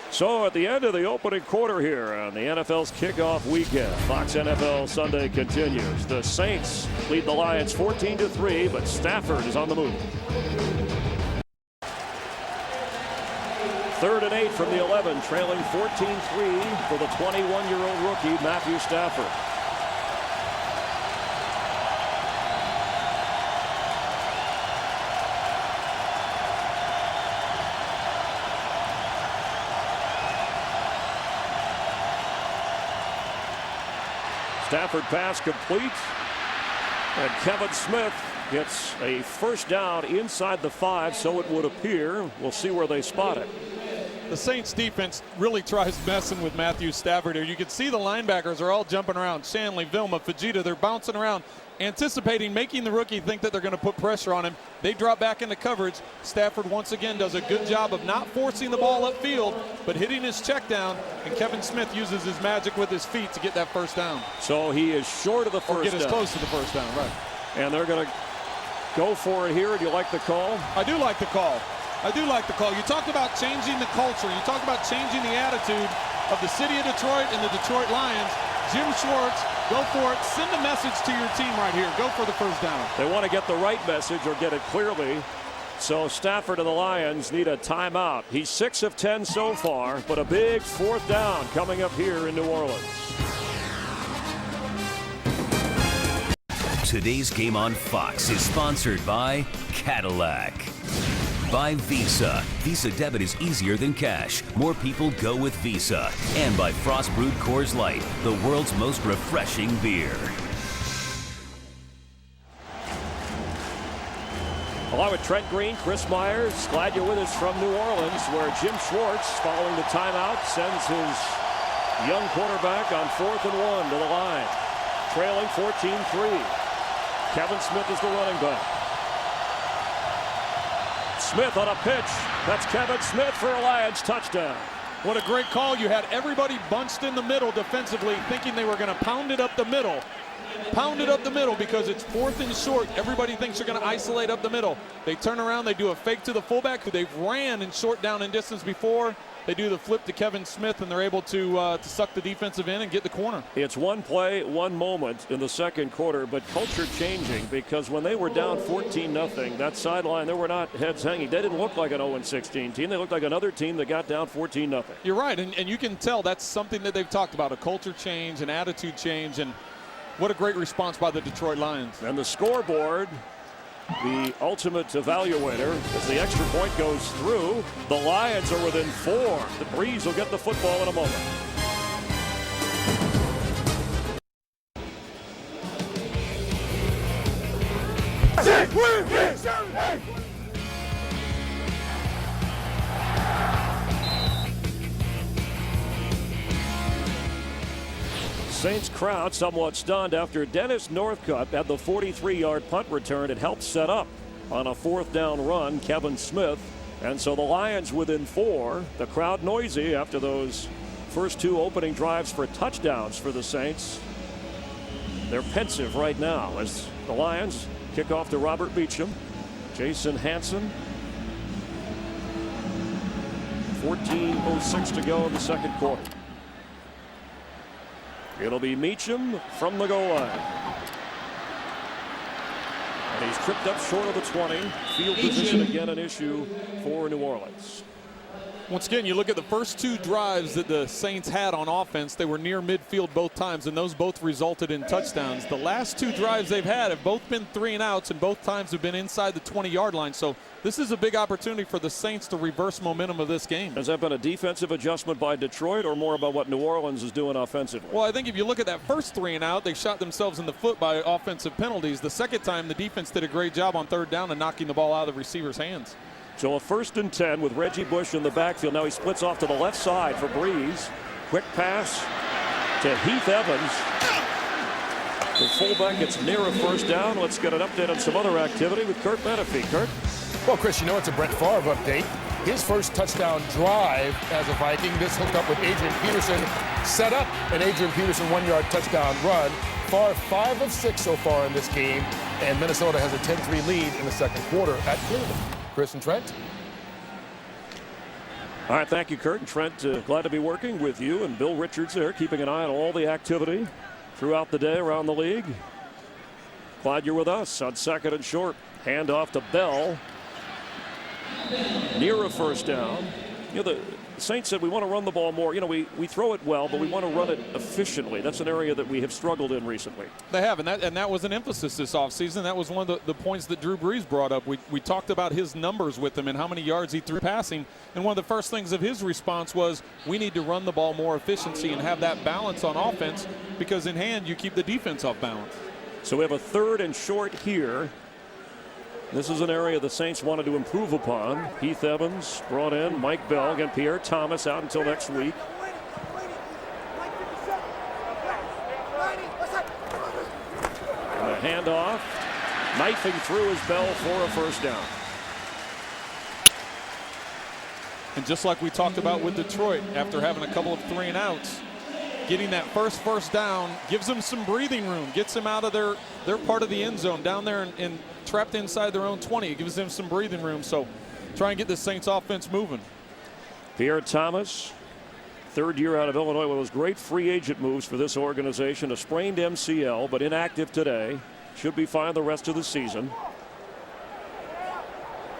So at the end of the opening quarter here on the NFL's kickoff weekend, Fox NFL Sunday continues. The Saints lead the Lions 14-3, but Stafford is on the move. 3rd and 8 from the 11, trailing 14-3 for the 21-year-old rookie Matthew Stafford. Stafford pass complete. And Kevin Smith gets a first down inside the 5, so it would appear. We'll see where they spot it. The Saints defense really tries messing with Matthew Stafford here. You can see the linebackers are all jumping around. Shanley, Vilma, Fajita, they're bouncing around, anticipating, making the rookie think that they're going to put pressure on him. They drop back into coverage. Stafford once again does a good job of not forcing the ball upfield, but hitting his check down, and Kevin Smith uses his magic with his feet to get that first down. So he is short of the first down. Or get as close to the first down, right. And they're going to go for it here. Do you like the call? I do like the call. I do like the call. You talked about changing the culture. You talked about changing the attitude of the city of Detroit and the Detroit Lions. Jim Schwartz, go for it. Send a message to your team right here. Go for the first down. They want to get the right message or get it clearly. So Stafford and the Lions need a timeout. He's 6 of 10 so far, but a big fourth down coming up here in New Orleans. Today's game on Fox is sponsored by Cadillac. By Visa. Visa debit is easier than cash. More people go with Visa. And by Frost Brewed Coors Light, the world's most refreshing beer. Along with Trent Green, Chris Myers, glad you're with us from New Orleans, where Jim Schwartz, following the timeout, sends his young quarterback on 4th and 1 to the line. Trailing 14-3. Kevin Smith is the running back. Smith on a pitch. That's Kevin Smith for a Lions touchdown. What a great call. You had everybody bunched in the middle defensively, thinking they were going to pound it up the middle. Pound it up the middle because it's 4th and short. Everybody thinks they're going to isolate up the middle. They turn around, they do a fake to the fullback who they've ran in short down and distance before. They do the flip to Kevin Smith, and they're able to suck the defensive in and get the corner. It's one play, one moment in the second quarter, but culture changing because when they were down 14-0, that sideline, there were not heads hanging. They didn't look like an 0-16 team. They looked like another team that got down 14-0. You're right, and you can tell that's something that they've talked about, a culture change, an attitude change, and what a great response by the Detroit Lions. And the scoreboard, the ultimate evaluator, as the extra point goes through, the Lions are within 4. The Breeze will get the football in a moment. Saints crowd somewhat stunned after Dennis Northcutt had the 43-yard punt return. It helped set up on a 4th down run, Kevin Smith. And so the Lions within 4. The crowd noisy after those first 2 opening drives for touchdowns for the Saints. They're pensive right now as the Lions kick off to Robert Beacham. Jason Hanson. 14:06 to go in the second quarter. It'll be Meacham from the goal line. And he's tripped up short of the 20. Field position again an issue for New Orleans. Once again, you look at the first 2 drives that the Saints had on offense. They were near midfield both times, and those both resulted in touchdowns. The last 2 drives they've had have both been 3 and outs, and both times have been inside the 20-yard line. So this is a big opportunity for the Saints to reverse momentum of this game. Has that been a defensive adjustment by Detroit or more about what New Orleans is doing offensively? Well, I think if you look at that first 3 and out, they shot themselves in the foot by offensive penalties. The second time, the defense did a great job on 3rd down and knocking the ball out of the receiver's hands. So a 1st and 10 with Reggie Bush in the backfield. Now he splits off to the left side for Breeze. Quick pass to Heath Evans. The fullback gets near a first down. Let's get an update on some other activity with Kurt Menefee. Kurt? Well, Chris, you know it's a Brett Favre update. His first touchdown drive as a Viking. This hooked up with Adrian Peterson. Set up an Adrian Peterson 1-yard touchdown run. Favre 5 of 6 so far in this game. And Minnesota has a 10-3 lead in the second quarter at Cleveland. Chris and Trent. All right, thank you, Kurt and Trent. Glad to be working with you and Bill Richards there, keeping an eye on all the activity throughout the day around the league. Glad you're with us on 2nd and short. Hand off to Bell. Near a first down. You know, the Saints said we want to run the ball more. You know, we throw it well, but we want to run it efficiently. That's an area that we have struggled in recently. They have, and that was an emphasis this offseason. That was one of the points that Drew Brees brought up. We talked about his numbers with him and how many yards he threw passing, and one of the first things of his response was we need to run the ball more efficiency and have that balance on offense, because in hand you keep the defense off balance. So we have a 3rd and short here. This is an area the Saints wanted to improve upon. Heath Evans brought in, Mike Bell, and Pierre Thomas out until next week. And a handoff. Knifing through is Bell for a first down. And just like we talked about with Detroit, after having a couple of 3 and outs, getting that first down gives them some breathing room, gets them out of their part of the end zone down there and trapped inside their own 20. It gives them some breathing room. So try and get the Saints offense moving. Pierre Thomas, 3rd year out of Illinois, one of those great free agent moves for this organization. A sprained MCL, but inactive today. Should be fine the rest of the season.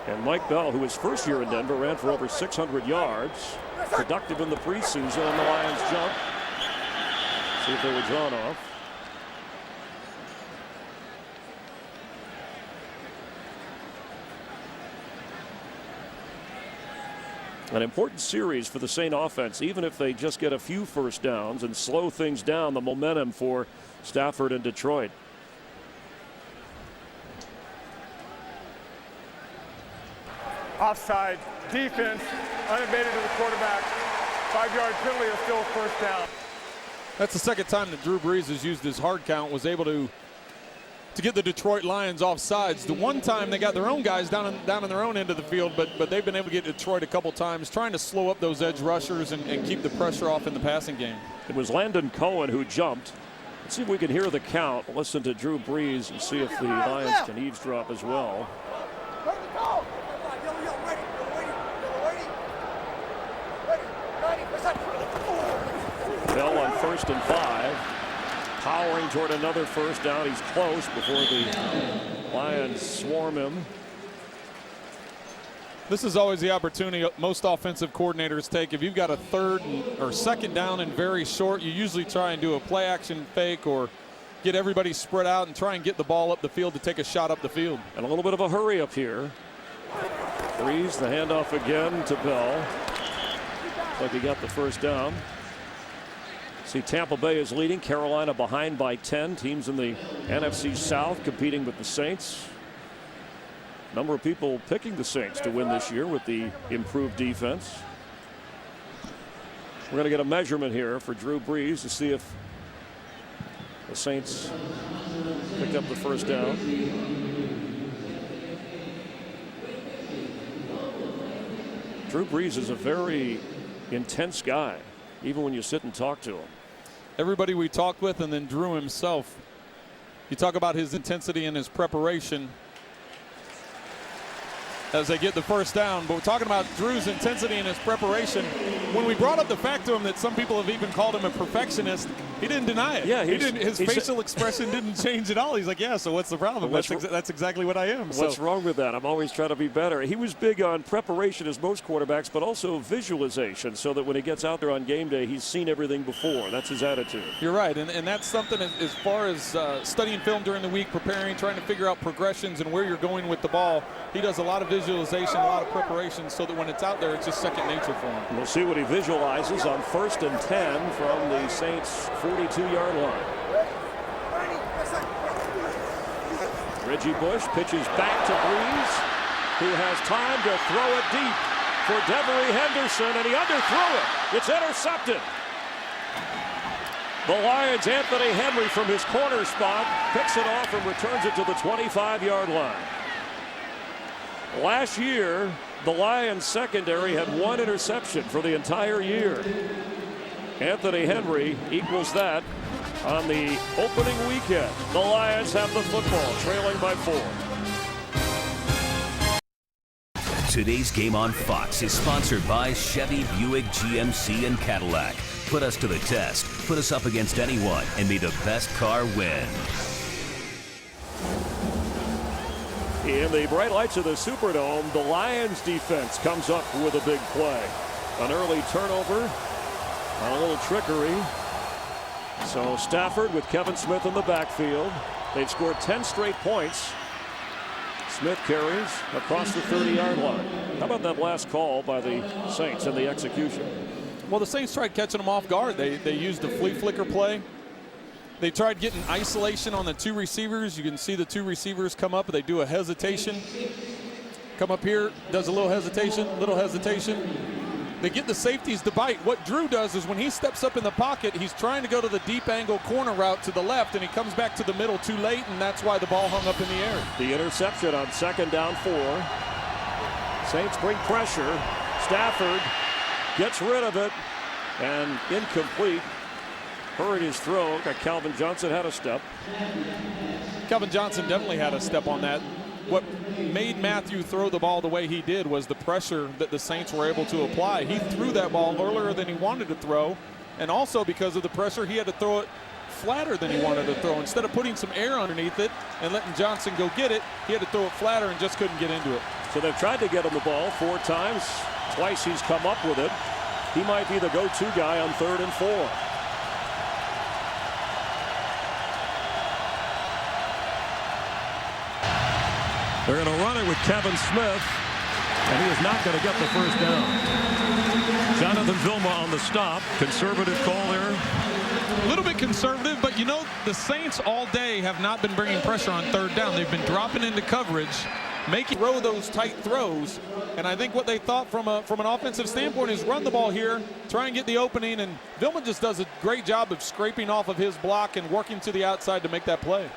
And Mike Bell, who his first year in Denver ran for over 600 yards, productive in the preseason, and the Lions jump. See if they were drawn off. An important series for the Saint offense, even if they just get a few first downs and slow things down, the momentum for Stafford and Detroit. Offside, defense, unabated to the quarterback. 5-yard penalty is still first down. That's the second time that Drew Brees has used his hard count, was able to get the Detroit Lions off sides. The one time they got their own guys down in their own end of the field, but they've been able to get Detroit a couple times, trying to slow up those edge rushers and keep the pressure off in the passing game. It was Landon Cohen who jumped. Let's see if we can hear the count. Listen to Drew Brees and see if the Lions can eavesdrop as well. Bell on 1st and 5, powering toward another first down. He's close before the Lions swarm him. This is always the opportunity most offensive coordinators take. If you've got a 3rd or 2nd down and very short, you usually try and do a play action fake or get everybody spread out and try and get the ball up the field to take a shot up the field. And a little bit of a hurry up here. Brees, the handoff again to Bell. Looks like he got the first down. See, Tampa Bay is leading, Carolina behind by 10. Teams in the NFC South competing with the Saints. Number of people picking the Saints to win this year with the improved defense. We're going to get a measurement here for Drew Brees to see if the Saints picked up the first down. Drew Brees is a very intense guy, even when you sit and talk to him. Everybody we talked with, and then Drew himself, you talk about his intensity and his preparation as they get the first down, but we're talking about Drew's intensity and his preparation. When we brought up the fact to him that some people have even called him a perfectionist, he didn't deny it. Yeah, his facial expression didn't change at all. He's like, yeah, so what's the problem? That's exactly what I am. What's wrong with that? I'm always trying to be better. He was big on preparation, as most quarterbacks, but also visualization, so that when he gets out there on game day, he's seen everything before. That's his attitude. You're right, and that's something as far as studying film during the week, preparing, trying to figure out progressions and where you're going with the ball. He does a lot of visualization, a lot of preparation, so that when it's out there, it's just second nature for him. We'll see what he visualizes on 1st and 10 from the Saints' 42-yard line. Reggie Bush pitches back to Brees, who has time to throw it deep for Devery Henderson, and he underthrew it. It's intercepted. The Lions' Anthony Henry from his corner spot picks it off and returns it to the 25-yard line. Last year, the Lions secondary had 1 interception for the entire year. Anthony Henry equals that on the opening weekend. The Lions have the football, trailing by 4. Today's game on Fox is sponsored by Chevy, Buick, GMC, and Cadillac. Put us to the test, put us up against anyone, and may the best car win. In the bright lights of the Superdome, the Lions defense comes up with a big play. an early turnover on a little trickery. So Stafford with Kevin Smith in the backfield. They've scored 10 straight points. Smith carries across the 30-yard line. How about that last call by the Saints and the execution? Well, the Saints tried catching them off guard. They used the flea flicker play. They tried getting isolation on the two receivers. You can see the two receivers come up. They do a hesitation. Come up here, does a little hesitation. They get the safeties to bite. What Drew does is when he steps up in the pocket, he's trying to go to the deep angle corner route to the left, and he comes back to the middle too late, and that's why the ball hung up in the air. The interception on 2nd down 4. Saints bring pressure. Stafford gets rid of it, and incomplete. Hurried his throw. Calvin Johnson had a step. Calvin Johnson definitely had a step on that. What made Matthew throw the ball the way he did was the pressure that the Saints were able to apply. He threw that ball earlier than he wanted to throw, and also because of the pressure, he had to throw it flatter than he wanted to throw. Instead of putting some air underneath it and letting Johnson go get it, he had to throw it flatter and just couldn't get into it. So they've tried to get him the ball 4 times. Twice he's come up with it. He might be the go-to guy on 3rd and 4. They're going to run it with Kevin Smith, and he is not going to get the first down. Jonathan Vilma on the stop. Conservative call there. A little bit conservative, but you know, the Saints all day have not been bringing pressure on 3rd down. They've been dropping into coverage, making throw those tight throws, and I think what they thought from an offensive standpoint is run the ball here, try and get the opening, and Vilma just does a great job of scraping off of his block and working to the outside to make that play.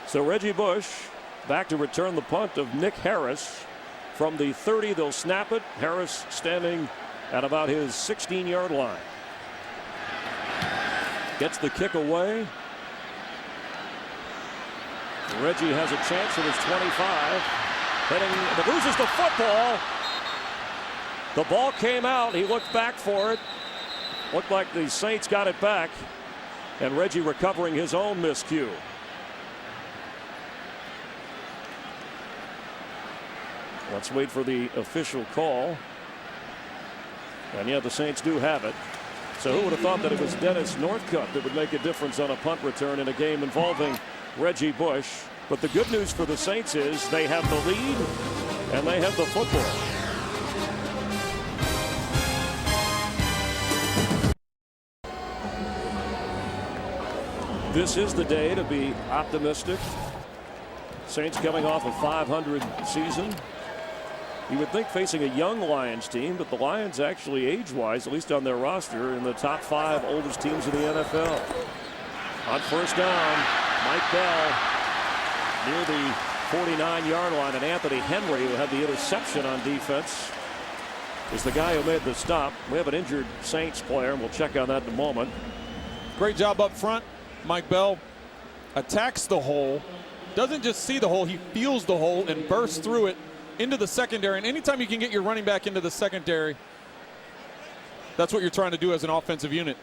So Reggie Bush back to return the punt of Nick Harris from the 30. They'll snap it. Harris standing at about his 16-yard line. Gets the kick away. Reggie has a chance at his 25. Heading, loses the football. The ball came out. He looked back for it. Looked like the Saints got it back. And Reggie recovering his own miscue. Let's wait for the official call. And yeah, the Saints do have it. So who would have thought that it was Dennis Northcutt that would make a difference on a punt return in a game involving Reggie Bush? But the good news for the Saints is they have the lead and they have the football. This is the day to be optimistic. Saints coming off a 500 season. You would think facing a young Lions team, but the Lions actually age-wise, at least on their roster, in the top 5 oldest teams in the NFL. On 1st down, Mike Bell near the 49-yard line, and Anthony Henry, who had the interception on defense, is the guy who made the stop. We have an injured Saints player, and we'll check on that in a moment. Great job up front. Mike Bell attacks the hole, doesn't just see the hole, he feels the hole and bursts through it into the secondary. And anytime you can get your running back into the secondary, that's what you're trying to do as an offensive unit.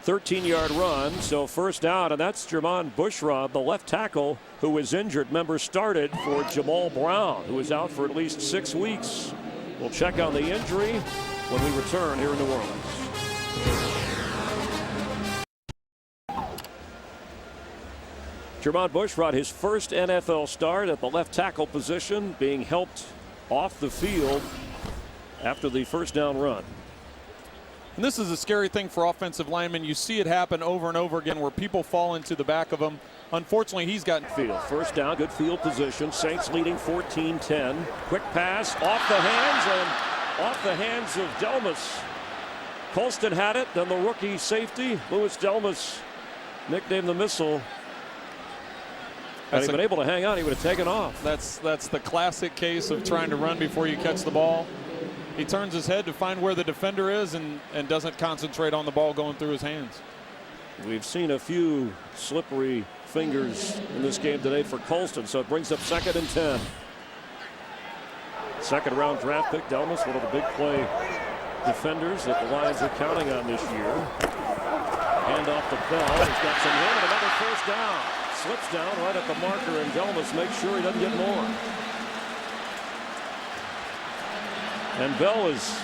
13-yard run, so 1st down, and that's Jermon Bushrod, the left tackle, who was injured. Member started for Jamal Brown, who is out for at least 6 weeks. We'll check on the injury when we return here in New Orleans. Jermon Bushrod, his first NFL start at the left tackle position, being helped off the field after the 1st down run. And this is a scary thing for offensive linemen. You see it happen over and over again where people fall into the back of them. Unfortunately, he's gotten field. 1st down, good field position. Saints leading 14-10. Quick pass off the hands of Delmas. Colston had it, then the rookie safety, Louis Delmas, nicknamed the Missile. Had he been able to hang on, he would have taken off. That's the classic case of trying to run before you catch the ball. He turns his head to find where the defender is and doesn't concentrate on the ball going through his hands. We've seen a few slippery fingers in this game today for Colston, so it brings up 2nd and 10. 2nd round draft pick Delmas, one of the big play defenders that the Lions are counting on this year. Hand off to Bell. He's got some room and another 1st down. Slips down right at the marker, and Delmas makes sure he doesn't get more. And Bell is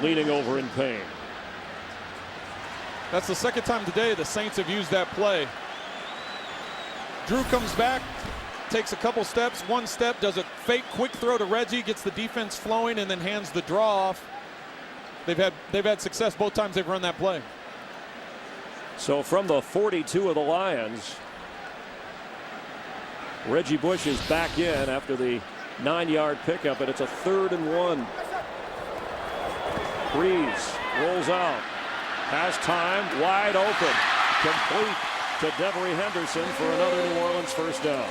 leaning over in pain. That's the second time today the Saints have used that play. Drew comes back, takes a couple steps, one step, does a fake quick throw to Reggie, gets the defense flowing, and then hands the draw off. They've had success both times they've run that play. So from the 42 of the Lions, Reggie Bush is back in after the 9-yard pickup, and it's a 3rd and 1. Breeze rolls out, has time, wide open, complete to Devery Henderson for another New Orleans first down.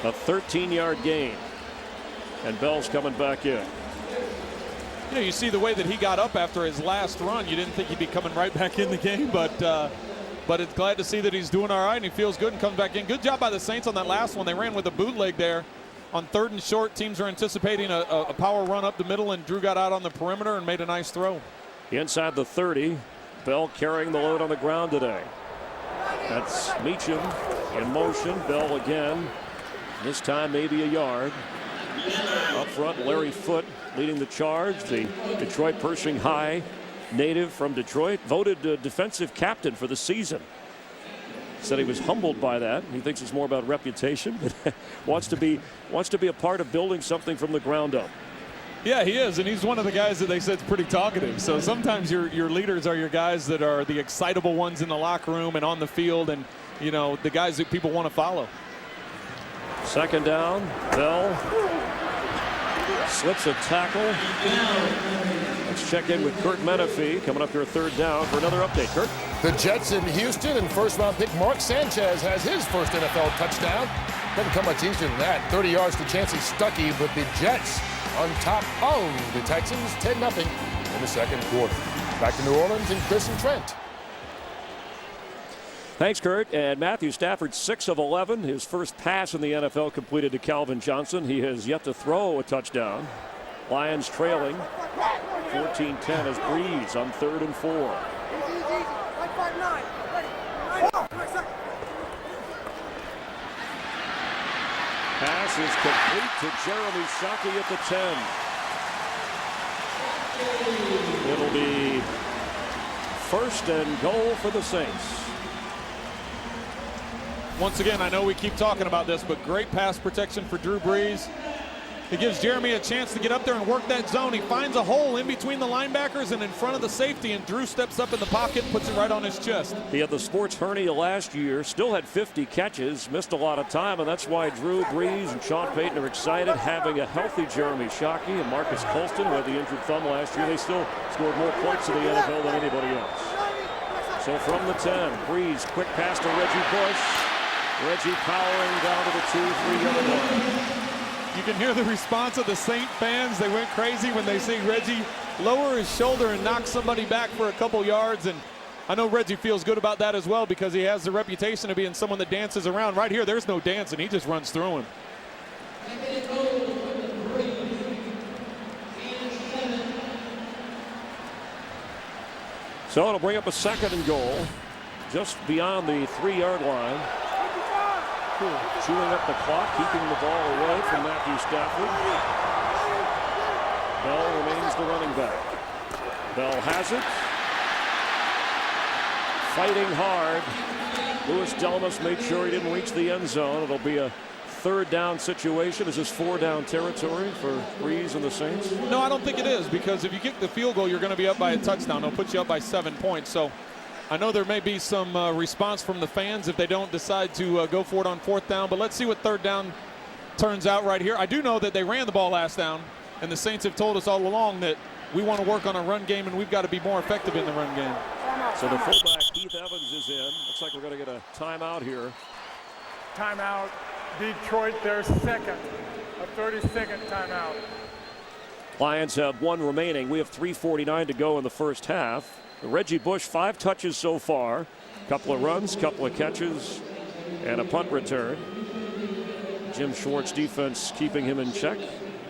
A 13-yard gain, and Bell's coming back in. You know, you see the way that he got up after his last run. You didn't think he'd be coming right back in the game, but it's glad to see that he's doing all right and he feels good and comes back in. Good job by the Saints on that last one. They ran with a bootleg there on 3rd and short. Teams are anticipating a power run up the middle, and Drew got out on the perimeter and made a nice throw. Inside the 30, Bell carrying the load on the ground today. That's Meacham in motion. Bell again. This time maybe a yard. Up front, Larry Foote leading the charge. The Detroit Pershing High native from Detroit, voted defensive captain for the season. Said he was humbled by that. He thinks it's more about reputation, but wants to be a part of building something from the ground up. Yeah, he is, and he's one of the guys that they said is pretty talkative. So sometimes your leaders are your guys that are the excitable ones in the locker room and on the field, and you know, the guys that people want to follow. Second down, Bell slips a tackle. Let's check in with Kurt Menefee coming up here 3rd down for another update. Kurt? The Jets in Houston, and first-round pick Mark Sanchez has his first NFL touchdown. Doesn't come much easier than that. 30 yards to Chancey Stuckey, but the Jets on top of the Texans 10-0 in the second quarter. Back to New Orleans and Chris and Trent. Thanks, Kurt. And Matthew Stafford, 6 of 11. His first pass in the NFL completed to Calvin Johnson. He has yet to throw a touchdown. Lions trailing 14-10 as Breeze on 3rd and 4. Pass is complete to Jeremy Shockey at the 10. It'll be 1st and goal for the Saints. Once again, I know we keep talking about this, but great pass protection for Drew Brees. It gives Jeremy a chance to get up there and work that zone. He finds a hole in between the linebackers and in front of the safety, and Drew steps up in the pocket and puts it right on his chest. He had the sports hernia last year, still had 50 catches, missed a lot of time, and that's why Drew Brees and Sean Payton are excited having a healthy Jeremy Shockey and Marcus Colston, who had the injured thumb last year. They still scored more points in the NFL than anybody else. So from the 10, Brees, quick pass to Reggie Bush. Reggie powering down to the 2-3-yard line. You can hear the response of the Saint fans. They went crazy when they see Reggie lower his shoulder and knock somebody back for a couple yards. And I know Reggie feels good about that as well, because he has the reputation of being someone that dances around. Right here, there's no dancing. He just runs through him. So it'll bring up a 2nd and goal just beyond the 3-yard line. Chewing up the clock, keeping the ball away from Matthew Stafford. Bell remains the running back. Bell has it. Fighting hard. Louis Delmas made sure he didn't reach the end zone. It'll be a 3rd down situation. Is this 4-down territory for Breeze and the Saints? No, I don't think it is, because if you kick the field goal, you're going to be up by a touchdown. They'll put you up by 7 points. So I know there may be some response from the fans if they don't decide to go for it on 4th down, but let's see what 3rd down turns out right here. I do know that they ran the ball last down, and the Saints have told us all along that we want to work on a run game, and we've got to be more effective in the run game. So the fullback, Keith Evans, is in. Looks like we're going to get a timeout here. Timeout. Detroit, their second. A 30-second timeout. Lions have 1 remaining. We have 3:49 to go in the first half. Reggie Bush, 5 touches so far. Couple of runs, couple of catches, and a punt return. Jim Schwartz defense keeping him in check.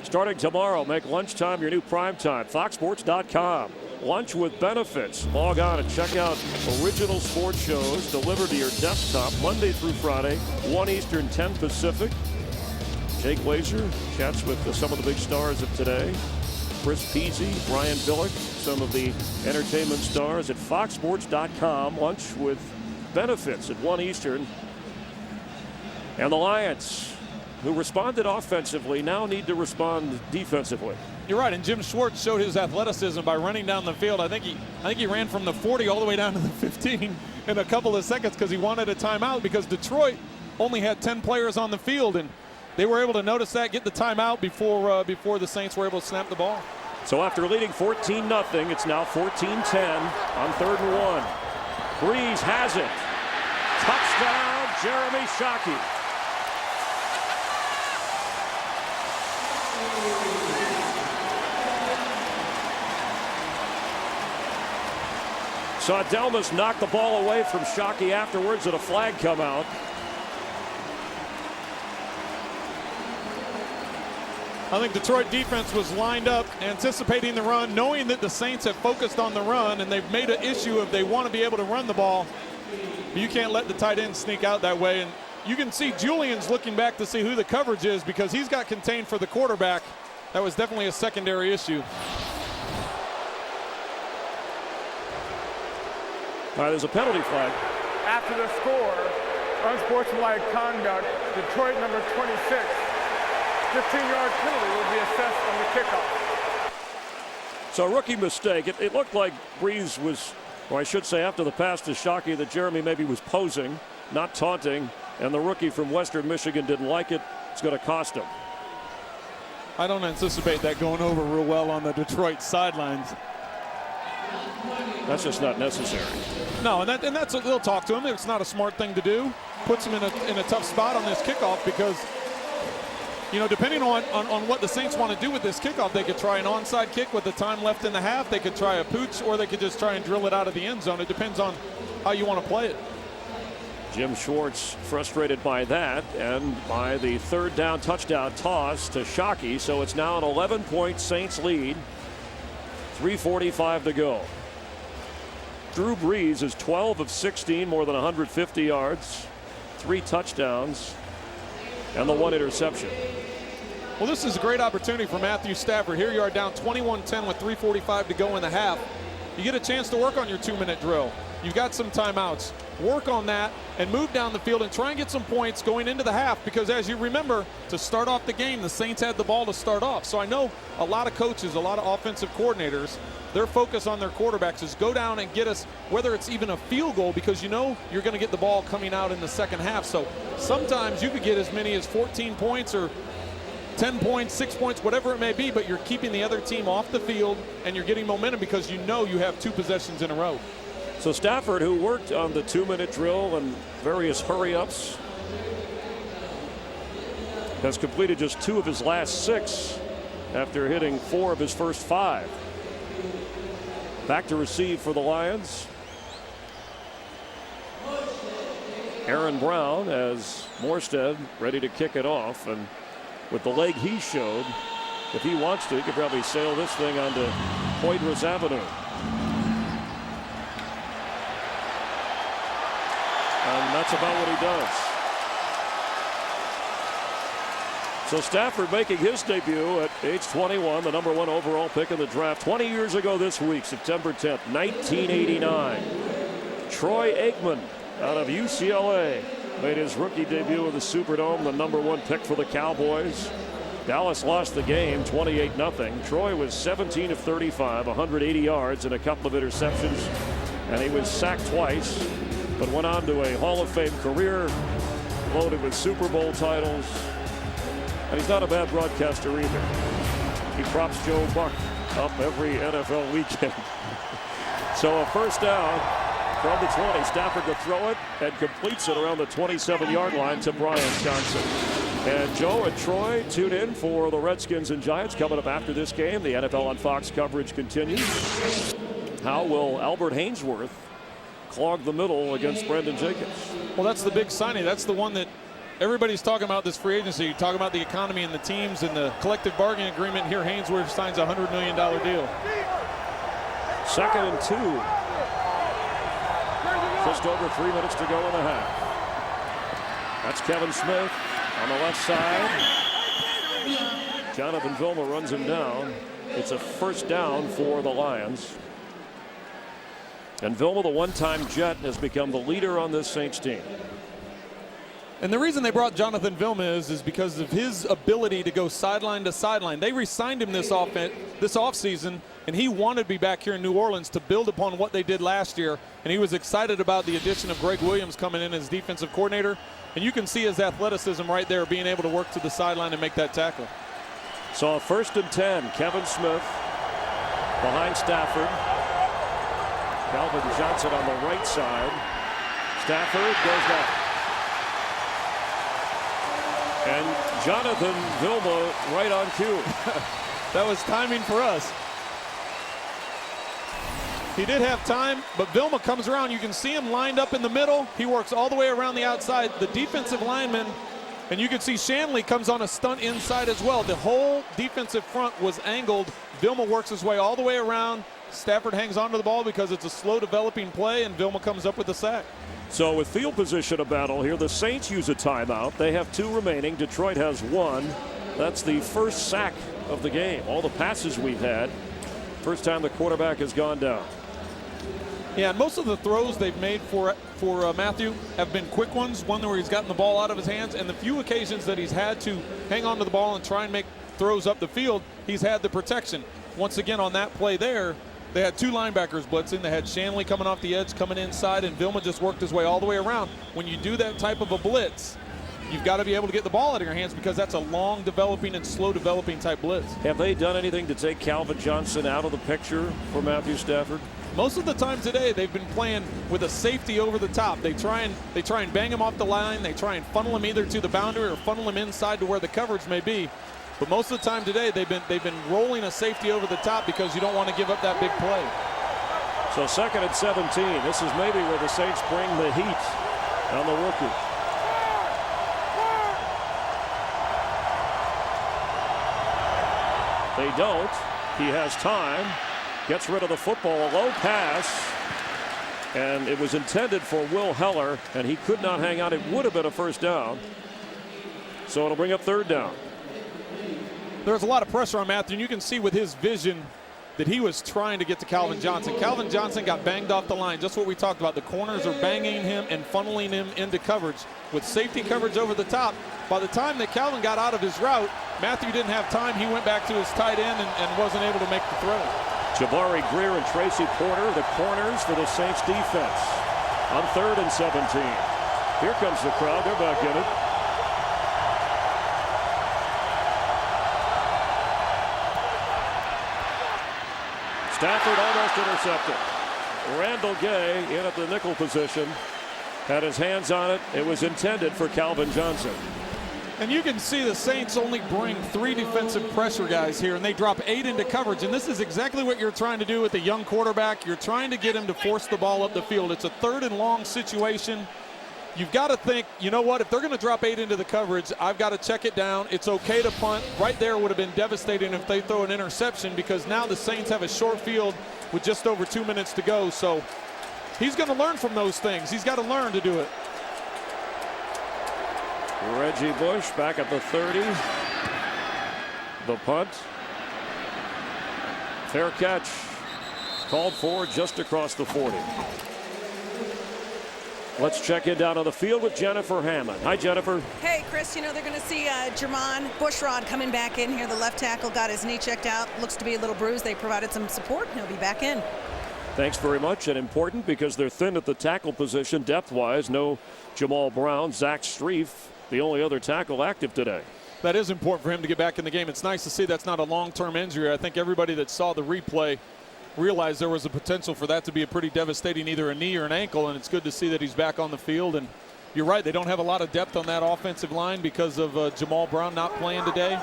Starting tomorrow, make lunchtime your new prime time. FoxSports.com. Lunch with benefits. Log on and check out original sports shows delivered to your desktop Monday through Friday, 1 Eastern, 10 Pacific. Jake Glazer chats with some of the big stars of today. Chris Peasy, Brian Billick, some of the entertainment stars at foxsports.com. Lunch with benefits at 1 Eastern. And the Lions, who responded offensively, now need to respond defensively. You're right, and Jim Schwartz showed his athleticism by running down the field. I think he ran from the 40 all the way down to the 15 in a couple of seconds because he wanted a timeout, because Detroit only had 10 players on the field, and they were able to notice that, get the timeout before the Saints were able to snap the ball. So after leading 14-0, it's now 14-10 on 3rd and 1. Breeze has it. Touchdown, Jeremy Shockey. Saw Delmas knock the ball away from Shockey afterwards, and a flag come out. I think Detroit defense was lined up, anticipating the run, knowing that the Saints have focused on the run, and they've made an issue of they want to be able to run the ball. You can't let the tight end sneak out that way. And you can see Julian's looking back to see who the coverage is, because he's got contained for the quarterback. That was definitely a secondary issue. All right, there's a penalty flag. After the score, unsportsmanlike conduct, Detroit number 26. 15-yard penalty will be assessed on the kickoff. So a rookie mistake. It looked like Breeze was, or I should say after the pass to Shockey, that Jeremy maybe was posing, not taunting, and the rookie from Western Michigan didn't like it. It's going to cost him. I don't anticipate that going over real well on the Detroit sidelines. That's just not necessary. No, and that's what they'll talk to him. It's not a smart thing to do. Puts him in a tough spot on this kickoff, because, you know, depending on what the Saints want to do with this kickoff, they could try an onside kick with the time left in the half. They could try a pooch, or they could just try and drill it out of the end zone. It depends on how you want to play it. Jim Schwartz frustrated by that and by the 3rd down touchdown toss to Shockey. So it's now an 11-point Saints lead. 3:45 to go. Drew Brees is 12 of 16, more than 150 yards, 3 touchdowns, and the 1 interception. Well, this is a great opportunity for Matthew Stafford. Here you are down 21-10 with 3:45 to go in the half. You get a chance to work on your 2-minute drill. You've got some timeouts. Work on that and move down the field and try and get some points going into the half, because as you remember, to start off the game, the Saints had the ball to start off. So I know a lot of coaches, a lot of offensive coordinators, their focus on their quarterbacks is go down and get us, whether it's even a field goal, because you know you're going to get the ball coming out in the second half. So sometimes you could get as many as 14 points or 10 points, 6 points, whatever it may be, but you're keeping the other team off the field and you're getting momentum because you know you have 2 possessions in a row. So Stafford, who worked on the 2-minute drill and various hurry-ups, has completed just 2 of his last 6 after hitting 4 of his first 5. Back to receive for the Lions. Aaron Brown as Morstead ready to kick it off, and with the leg he showed, if he wants to, he could probably sail this thing onto Poydras Avenue. And that's about what he does. So Stafford making his debut at age 21, the number 1 overall pick in the draft 20 years ago this week, September 10th, 1989. Troy Aikman out of UCLA made his rookie debut in the Superdome, the number 1 pick for the Cowboys. Dallas lost the game 28-0. Troy was 17 of 35, 180 yards and a couple of interceptions, and he was sacked twice, but went on to a Hall of Fame career loaded with Super Bowl titles. And he's not a bad broadcaster either. He props Joe Buck up every NFL weekend. So a first down from the 20. Stafford to throw it and completes it around the 27-yard line to Brian Johnson. And Joe and Troy tune in for the Redskins and Giants coming up after this game. The NFL on Fox coverage continues. How will Albert Hainsworth clog the middle against Brendan Jacobs? Well, that's the big signing. That's the one that everybody's talking about, this free agency. Talking about the economy and the teams and the collective bargaining agreement. Here Hainsworth signs a $100 million deal. 2nd and 2. Just over 3 minutes to go in the half. That's Kevin Smith on the left side. Jonathan Vilma runs him down. It's a first down for the Lions. And Vilma, the one-time Jet, has become the leader on this Saints team. And the reason they brought Jonathan Vilma is because of his ability to go sideline to sideline. They re-signed him this offseason, and he wanted to be back here in New Orleans to build upon what they did last year. And he was excited about the addition of Greg Williams coming in as defensive coordinator. And you can see his athleticism right there, being able to work to the sideline and make that tackle. So 1st and 10, Kevin Smith behind Stafford. Calvin Johnson on the right side. Stafford goes back. And Jonathan Vilma right on cue. That was timing for us. He did have time, but Vilma comes around. You can see him lined up in the middle. He works all the way around the outside. The defensive lineman, and you can see Shanley comes on a stunt inside as well. The whole defensive front was angled. Vilma works his way all the way around. Stafford hangs onto the ball because it's a slow developing play, and Vilma comes up with the sack. So with field position a battle here, the Saints use a timeout. They have 2 remaining. Detroit has 1. That's the first sack of the game. All the passes we've had, first time the quarterback has gone down. Yeah, and most of the throws they've made for Matthew have been quick ones, one where he's gotten the ball out of his hands, and the few occasions that he's had to hang on to the ball and try and make throws up the field, he's had the protection. Once again, on that play there, they had 2 linebackers blitzing. They had Shanley coming off the edge, coming inside, and Vilma just worked his way all the way around. When you do that type of a blitz, you've got to be able to get the ball out of your hands because that's a long developing and slow developing type blitz. Have they done anything to take Calvin Johnson out of the picture for Matthew Stafford? Most of the time today, they've been playing with a safety over the top. They try and bang him off the line. They try and funnel him either to the boundary or funnel him inside to where the coverage may be. But most of the time today, they've been rolling a safety over the top because you don't want to give up that big play. So 2nd and 17. This is maybe where the Saints bring the heat on the rookie. They don't. He has time. Gets rid of the football. A low pass. And it was intended for Will Heller, and he could not hang on. It would have been a first down. So it'll bring up 3rd down. There's a lot of pressure on Matthew, and you can see with his vision that he was trying to get to Calvin Johnson. Calvin Johnson got banged off the line, just what we talked about. The corners are banging him and funneling him into coverage. With safety coverage over the top, by the time that Calvin got out of his route, Matthew didn't have time. He went back to his tight end and wasn't able to make the throw. Jabari Greer and Tracy Porter, the corners for the Saints defense. On 3rd and 17. Here comes the crowd. They're back in it. Stafford almost intercepted. Randall Gay in at the nickel position. Had his hands on it. It was intended for Calvin Johnson. And you can see the Saints only bring 3 defensive pressure guys here, and they drop 8 into coverage. And this is exactly what you're trying to do with a young quarterback. You're trying to get him to force the ball up the field. It's a 3rd and long situation. You've got to think, you know what, if they're going to drop 8 into the coverage, I've got to check it down. It's okay to punt. Right there would have been devastating if they throw an interception, because now the Saints have a short field with just over 2 minutes to go. So he's going to learn from those things. He's got to learn to do it. Reggie Bush back at the 30. The punt. Fair catch. Called for just across the 40. Let's check in down on the field with Jennifer Hammond. Hi, Jennifer. Hey, Chris. You know, they're going to see Jermon Bushrod coming back in here. The left tackle got his knee checked out. Looks to be a little bruised. They provided some support. He'll be back in. Thanks very much. And important because they're thin at the tackle position depth-wise. No Jamal Brown. Zach Strief, the only other tackle active today. That is important for him to get back in the game. It's nice to see that's not a long-term injury. I think everybody that saw the replay realized there was a potential for that to be a pretty devastating either a knee or an ankle, and it's good to see that he's back on the field. And you're right, they don't have a lot of depth on that offensive line because of Jamal Brown not playing today,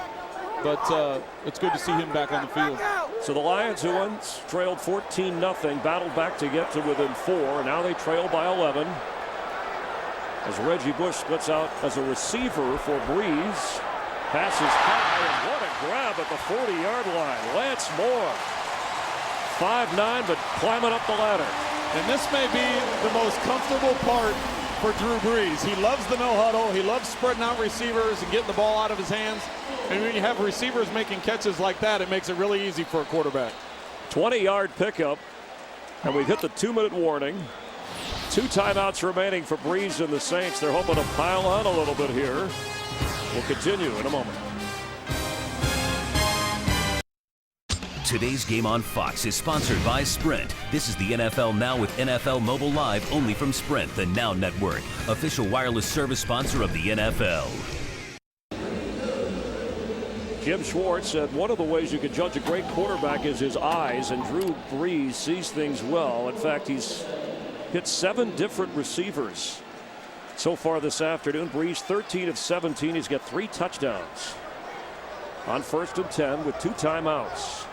but it's good to see him back on the field. So the Lions, who once trailed 14-0, battled back to get to within 4. Now they trail by 11 as Reggie Bush splits out as a receiver for Breeze. Passes high, and what a grab at the 40-yard line. Lance Moore, 5'9", but climbing up the ladder. And this may be the most comfortable part for Drew Brees. He loves the no huddle. He loves spreading out receivers and getting the ball out of his hands. And when you have receivers making catches like that, it makes it really easy for a quarterback. 20-yard pickup, and we've hit the 2-minute warning. 2 timeouts remaining for Brees and the Saints. They're hoping to pile on a little bit here. We'll continue in a moment. Today's game on Fox is sponsored by Sprint. This is the NFL Now with NFL Mobile Live only from Sprint, the Now Network, official wireless service sponsor of the NFL. Jim Schwartz said one of the ways you can judge a great quarterback is his eyes, and Drew Brees sees things well. In fact, he's hit 7 different receivers so far this afternoon. Brees 13 of 17. He's got 3 touchdowns. On 1st and 10 with 2 timeouts.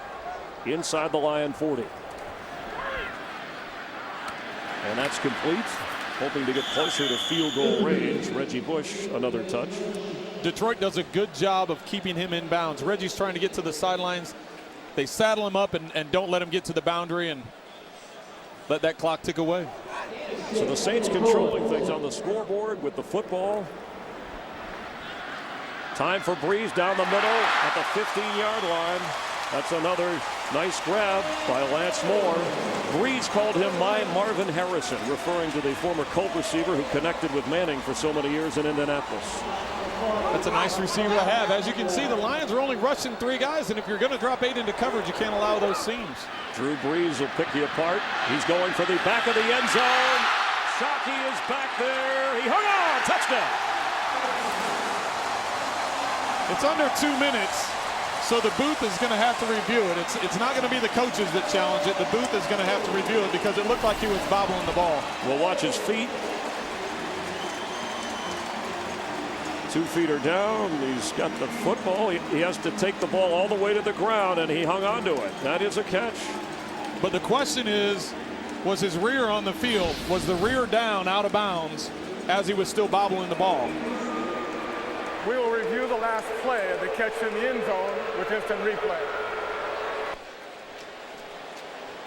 Inside the Lion 40. And that's complete. Hoping to get closer to field goal range. Reggie Bush, another touch. Detroit does a good job of keeping him in bounds. Reggie's trying to get to the sidelines. They saddle him up and don't let him get to the boundary and let that clock tick away. So the Saints controlling things on the scoreboard with the football. Time for Brees down the middle at the 15-yard line. That's another nice grab by Lance Moore. Brees called him my Marvin Harrison, referring to the former Colt receiver who connected with Manning for so many years in Indianapolis. That's a nice receiver to have. As you can see, the Lions are only rushing 3 guys, and if you're going to drop 8 into coverage, you can't allow those seams. Drew Brees will pick you apart. He's going for the back of the end zone. Shockey is back there. He hung on. Touchdown. It's under 2 minutes. So the booth is going to have to review it. It's not going to be the coaches that challenge it. The booth is going to have to review it because it looked like he was bobbling the ball. We'll watch his feet. 2 feet are down. He's got the football. He has to take the ball all the way to the ground, and he hung on to it. That is a catch. But the question is, was his rear on the field? Was the rear down out of bounds as he was still bobbling the ball? We will review the last play of the catch in the end zone with instant replay.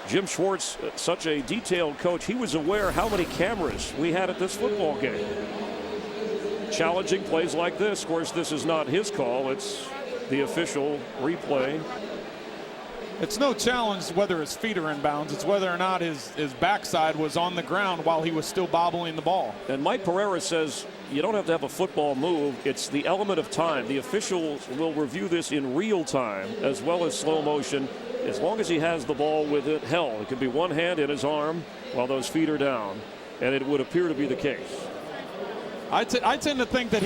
Jim Schwartz, such a detailed coach, he was aware how many cameras we had at this football game. Challenging plays like this. Of course, this is not his call. It's the official replay. It's no challenge whether his feet are in bounds. It's whether or not his backside was on the ground while he was still bobbling the ball. And Mike Pereira says you don't have to have a football move. It's the element of time. The officials will review this in real time as well as slow motion as long as he has the ball with it held. It could be one hand in his arm while those feet are down, and it would appear to be the case. I tend to think that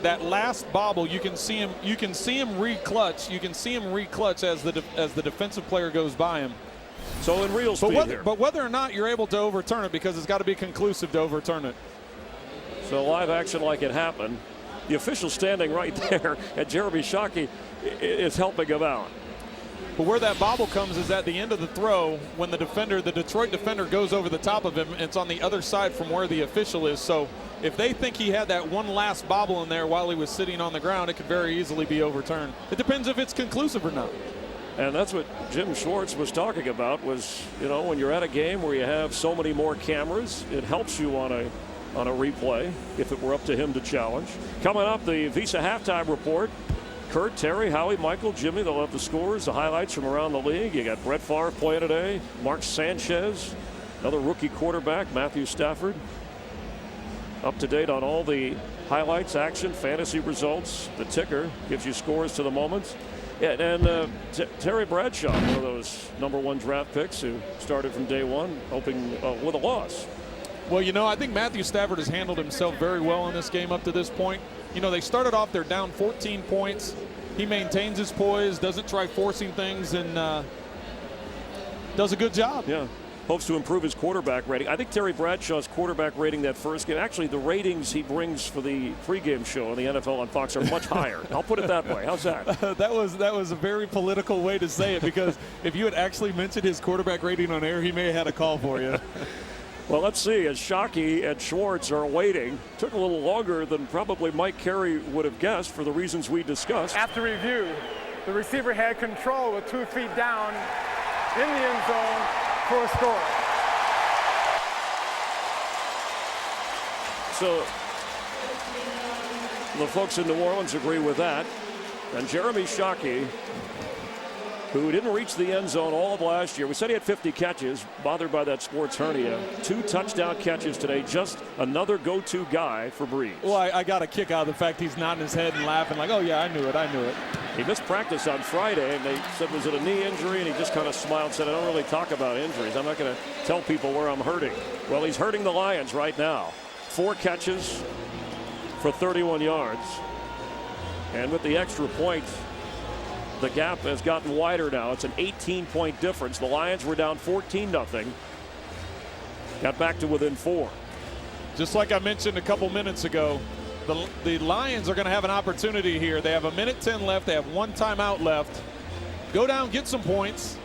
that last bobble, you can see him re-clutch. You can see him re-clutch as the defensive player goes by him. So in real speed but whether or not you're able to overturn it, because it's got to be conclusive to overturn it. So live action like it happened. The official standing right there, and Jeremy Shockey is helping him out. But where that bobble comes is at the end of the throw when the Detroit defender goes over the top of him. It's on the other side from where the official is. So if they think he had that one last bobble in there while he was sitting on the ground, it could very easily be overturned. It depends if it's conclusive or not. And that's what Jim Schwartz was talking about was, when you're at a game where you have so many more cameras, it helps you on a replay if it were up to him to challenge. Coming up, the Visa halftime report. Kurt, Terry, Howie, Michael, Jimmy, they'll have the scores, the highlights from around the league. You got Brett Favre playing today, Mark Sanchez, another rookie quarterback, Matthew Stafford. Up to date on all the highlights, action, fantasy results. The ticker gives you scores to the moment. Yeah, and Terry Bradshaw, one of those #1 draft picks who started from day one, hoping with a loss. Well, I think Matthew Stafford has handled himself very well in this game up to this point. They started off, they're down 14 points. He maintains his poise, doesn't try forcing things, and does a good job. Yeah. Hopes to improve his quarterback rating. I think Terry Bradshaw's quarterback rating that first game, actually the ratings he brings for the pregame show on the NFL on Fox are much higher. I'll put it that way. How's that? That was a very political way to say it, because if you had actually mentioned his quarterback rating on air, he may have had a call for you. Well, let's see. As Shockey and Schwartz are waiting, took a little longer than probably Mike Carey would have guessed for the reasons we discussed. After review, the receiver had control with 2 feet down in the end zone for a score. So the folks in New Orleans agree with that. And Jeremy Shockey, who didn't reach the end zone all of last year. We said he had 50 catches, bothered by that sports hernia. 2 touchdown catches today, just another go-to guy for Breeze. Well, I got a kick out of the fact he's nodding his head and laughing like, oh, yeah, I knew it. He missed practice on Friday, and they said, was it a knee injury? And he just kind of smiled and said, I don't really talk about injuries. I'm not going to tell people where I'm hurting. Well, he's hurting the Lions right now. 4 catches for 31 yards. And with the extra point, the gap has gotten wider now. It's an 18-point difference. The Lions were down 14-0. Got back to within 4. Just like I mentioned a couple minutes ago, the Lions are going to have an opportunity here. They have 1:10 left. They have 1 timeout left. Go down, get some points.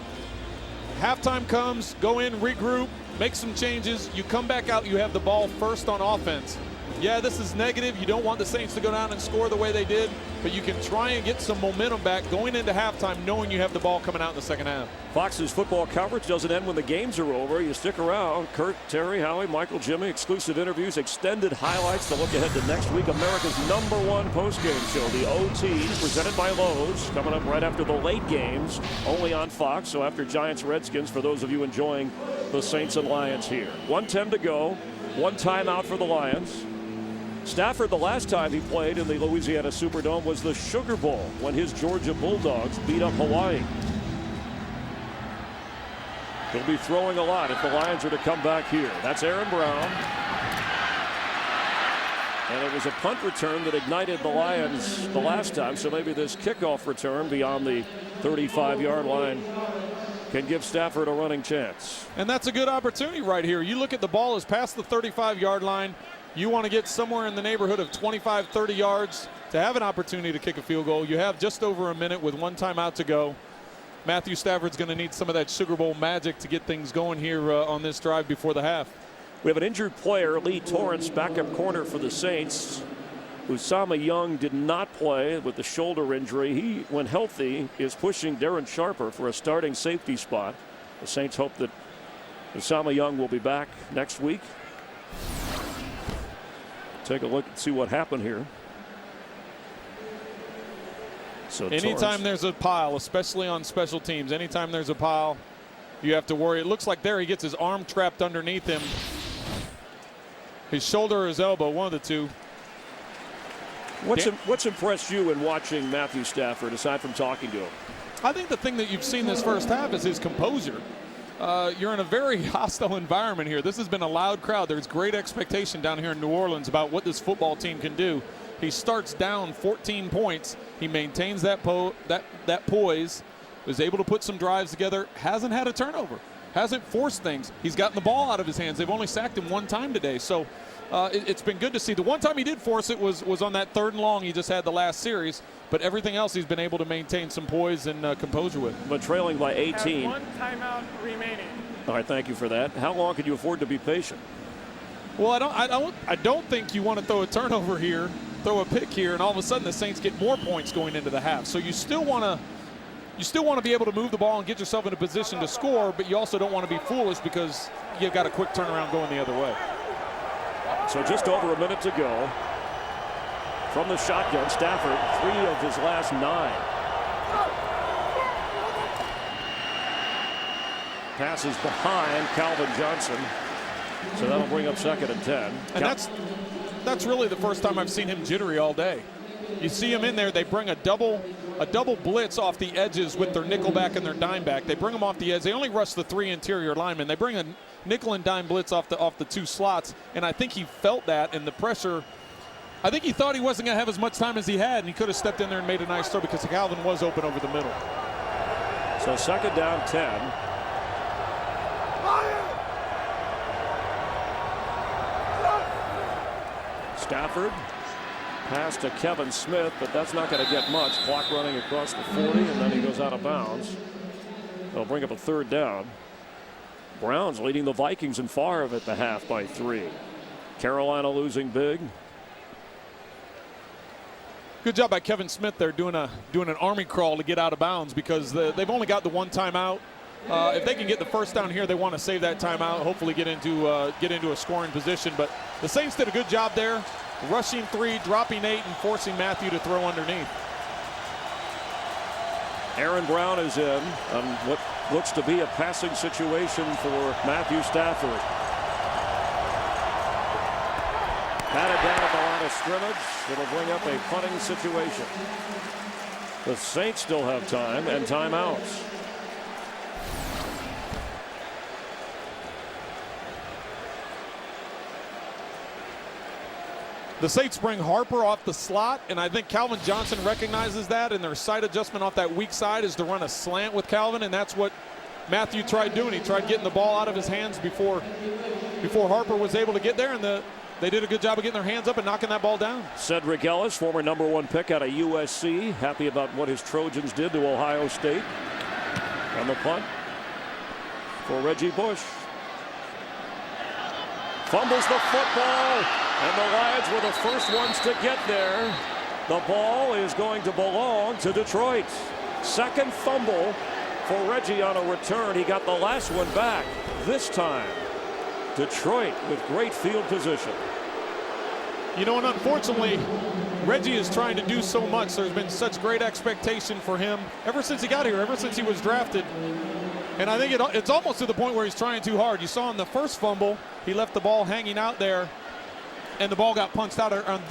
Halftime comes, go in, regroup, make some changes. You come back out, you have the ball first on offense. Yeah, this is negative. You don't want the Saints to go down and score the way they did, but you can try and get some momentum back going into halftime knowing you have the ball coming out in the second half. Fox's football coverage doesn't end when the games are over. You stick around. Kurt, Terry, Howie, Michael, Jimmy, exclusive interviews, extended highlights to look ahead to next week. America's #1 postgame show, the OT, presented by Lowe's, coming up right after the late games, only on Fox. So after Giants-Redskins, for those of you enjoying the Saints and Lions here. 1:10 to go. 1 timeout for the Lions. Stafford, the last time he played in the Louisiana Superdome was the Sugar Bowl when his Georgia Bulldogs beat up Hawaii. He'll be throwing a lot if the Lions are to come back here. That's Aaron Brown. And it was a punt return that ignited the Lions the last time, so maybe this kickoff return beyond the 35-yard line can give Stafford a running chance. And that's a good opportunity right here. You look at the ball is past the 35-yard line. You want to get somewhere in the neighborhood of 25, 30 yards to have an opportunity to kick a field goal. You have just over a minute with 1 timeout to go. Matthew Stafford's going to need some of that Sugar Bowl magic to get things going here on this drive before the half. We have an injured player, Lee Torrance, backup corner for the Saints. Usama Young did not play with the shoulder injury. He, when healthy, is pushing Darren Sharper for a starting safety spot. The Saints hope that Usama Young will be back next week. Take a look and see what happened here. So anytime there's a pile, especially on special teams, anytime there's a pile, you have to worry. It looks like there he gets his arm trapped underneath him. His shoulder or his elbow, one of the two. What's impressed you in watching Matthew Stafford, aside from talking to him? I think the thing that you've seen this first half is his composure. You're in a very hostile environment here. This has been a loud crowd. There's great expectation down here in New Orleans about what this football team can do. He starts down 14 points. He maintains that poise, was able to put some drives together, hasn't had a turnover, hasn't forced things. He's gotten the ball out of his hands. They've only sacked him 1 time today. So it's been good to see. The one time he did force it was on that 3rd and long he just had the last series. But everything else he's been able to maintain some poise and composure with. But trailing by 18. Has 1 timeout remaining. All right, thank you for that. How long could you afford to be patient? Well, I don't think you want to throw a turnover here, throw a pick here, and all of a sudden the Saints get more points going into the half. So you still want to be able to move the ball and get yourself in a position to score, but you also don't want to be foolish because you've got a quick turnaround going the other way. So just over a minute to go. From the shotgun, Stafford, 3 of his last 9. Passes behind Calvin Johnson. So that'll bring up 2nd and 10. And that's really the first time I've seen him jittery all day. You see him in there, they bring a double blitz off the edges with their nickel back and their dime back. They bring them off the edge. They only rush the 3 interior linemen. They bring a nickel and dime blitz off the 2 slots, and I think he felt that in the pressure. I think he thought he wasn't going to have as much time as he had, and he could have stepped in there and made a nice throw because Calvin was open over the middle. So 2nd down, 10. Stafford pass to Kevin Smith, but that's not going to get much. Clock running across the 40, and then he goes out of bounds. They'll bring up a 3rd down. Browns leading the Vikings in Favre at the half by 3. Carolina losing big. Good job by Kevin Smith there doing an army crawl to get out of bounds because they've only got the 1 timeout. if they can get the first down here, they want to save that timeout, hopefully get into a scoring position. But the Saints did a good job there, rushing 3, dropping 8, and forcing Matthew to throw underneath. Aaron Brown is in on what looks to be a passing situation for Matthew Stafford. Patted down at the line of scrimmage. It'll bring up a punting situation. The Saints still have time and timeouts. The Saints bring Harper off the slot, and I think Calvin Johnson recognizes that, and their side adjustment off that weak side is to run a slant with Calvin, and that's what Matthew tried doing. He tried getting the ball out of his hands before Harper was able to get there, and they did a good job of getting their hands up and knocking that ball down. Cedric Ellis, former #1 pick out of USC, happy about what his Trojans did to Ohio State. On the punt for Reggie Bush. Fumbles the football, and the Lions were the first ones to get there. The ball is going to belong to Detroit. Second fumble for Reggie on a return. He got the last one back. This time, Detroit with great field position. You know, and unfortunately, Reggie is trying to do so much. There's been such great expectation for him ever since he got here, ever since he was drafted. And I think it's almost to the point where he's trying too hard. You saw in the first fumble, he left the ball hanging out there, and the ball got punched out. On this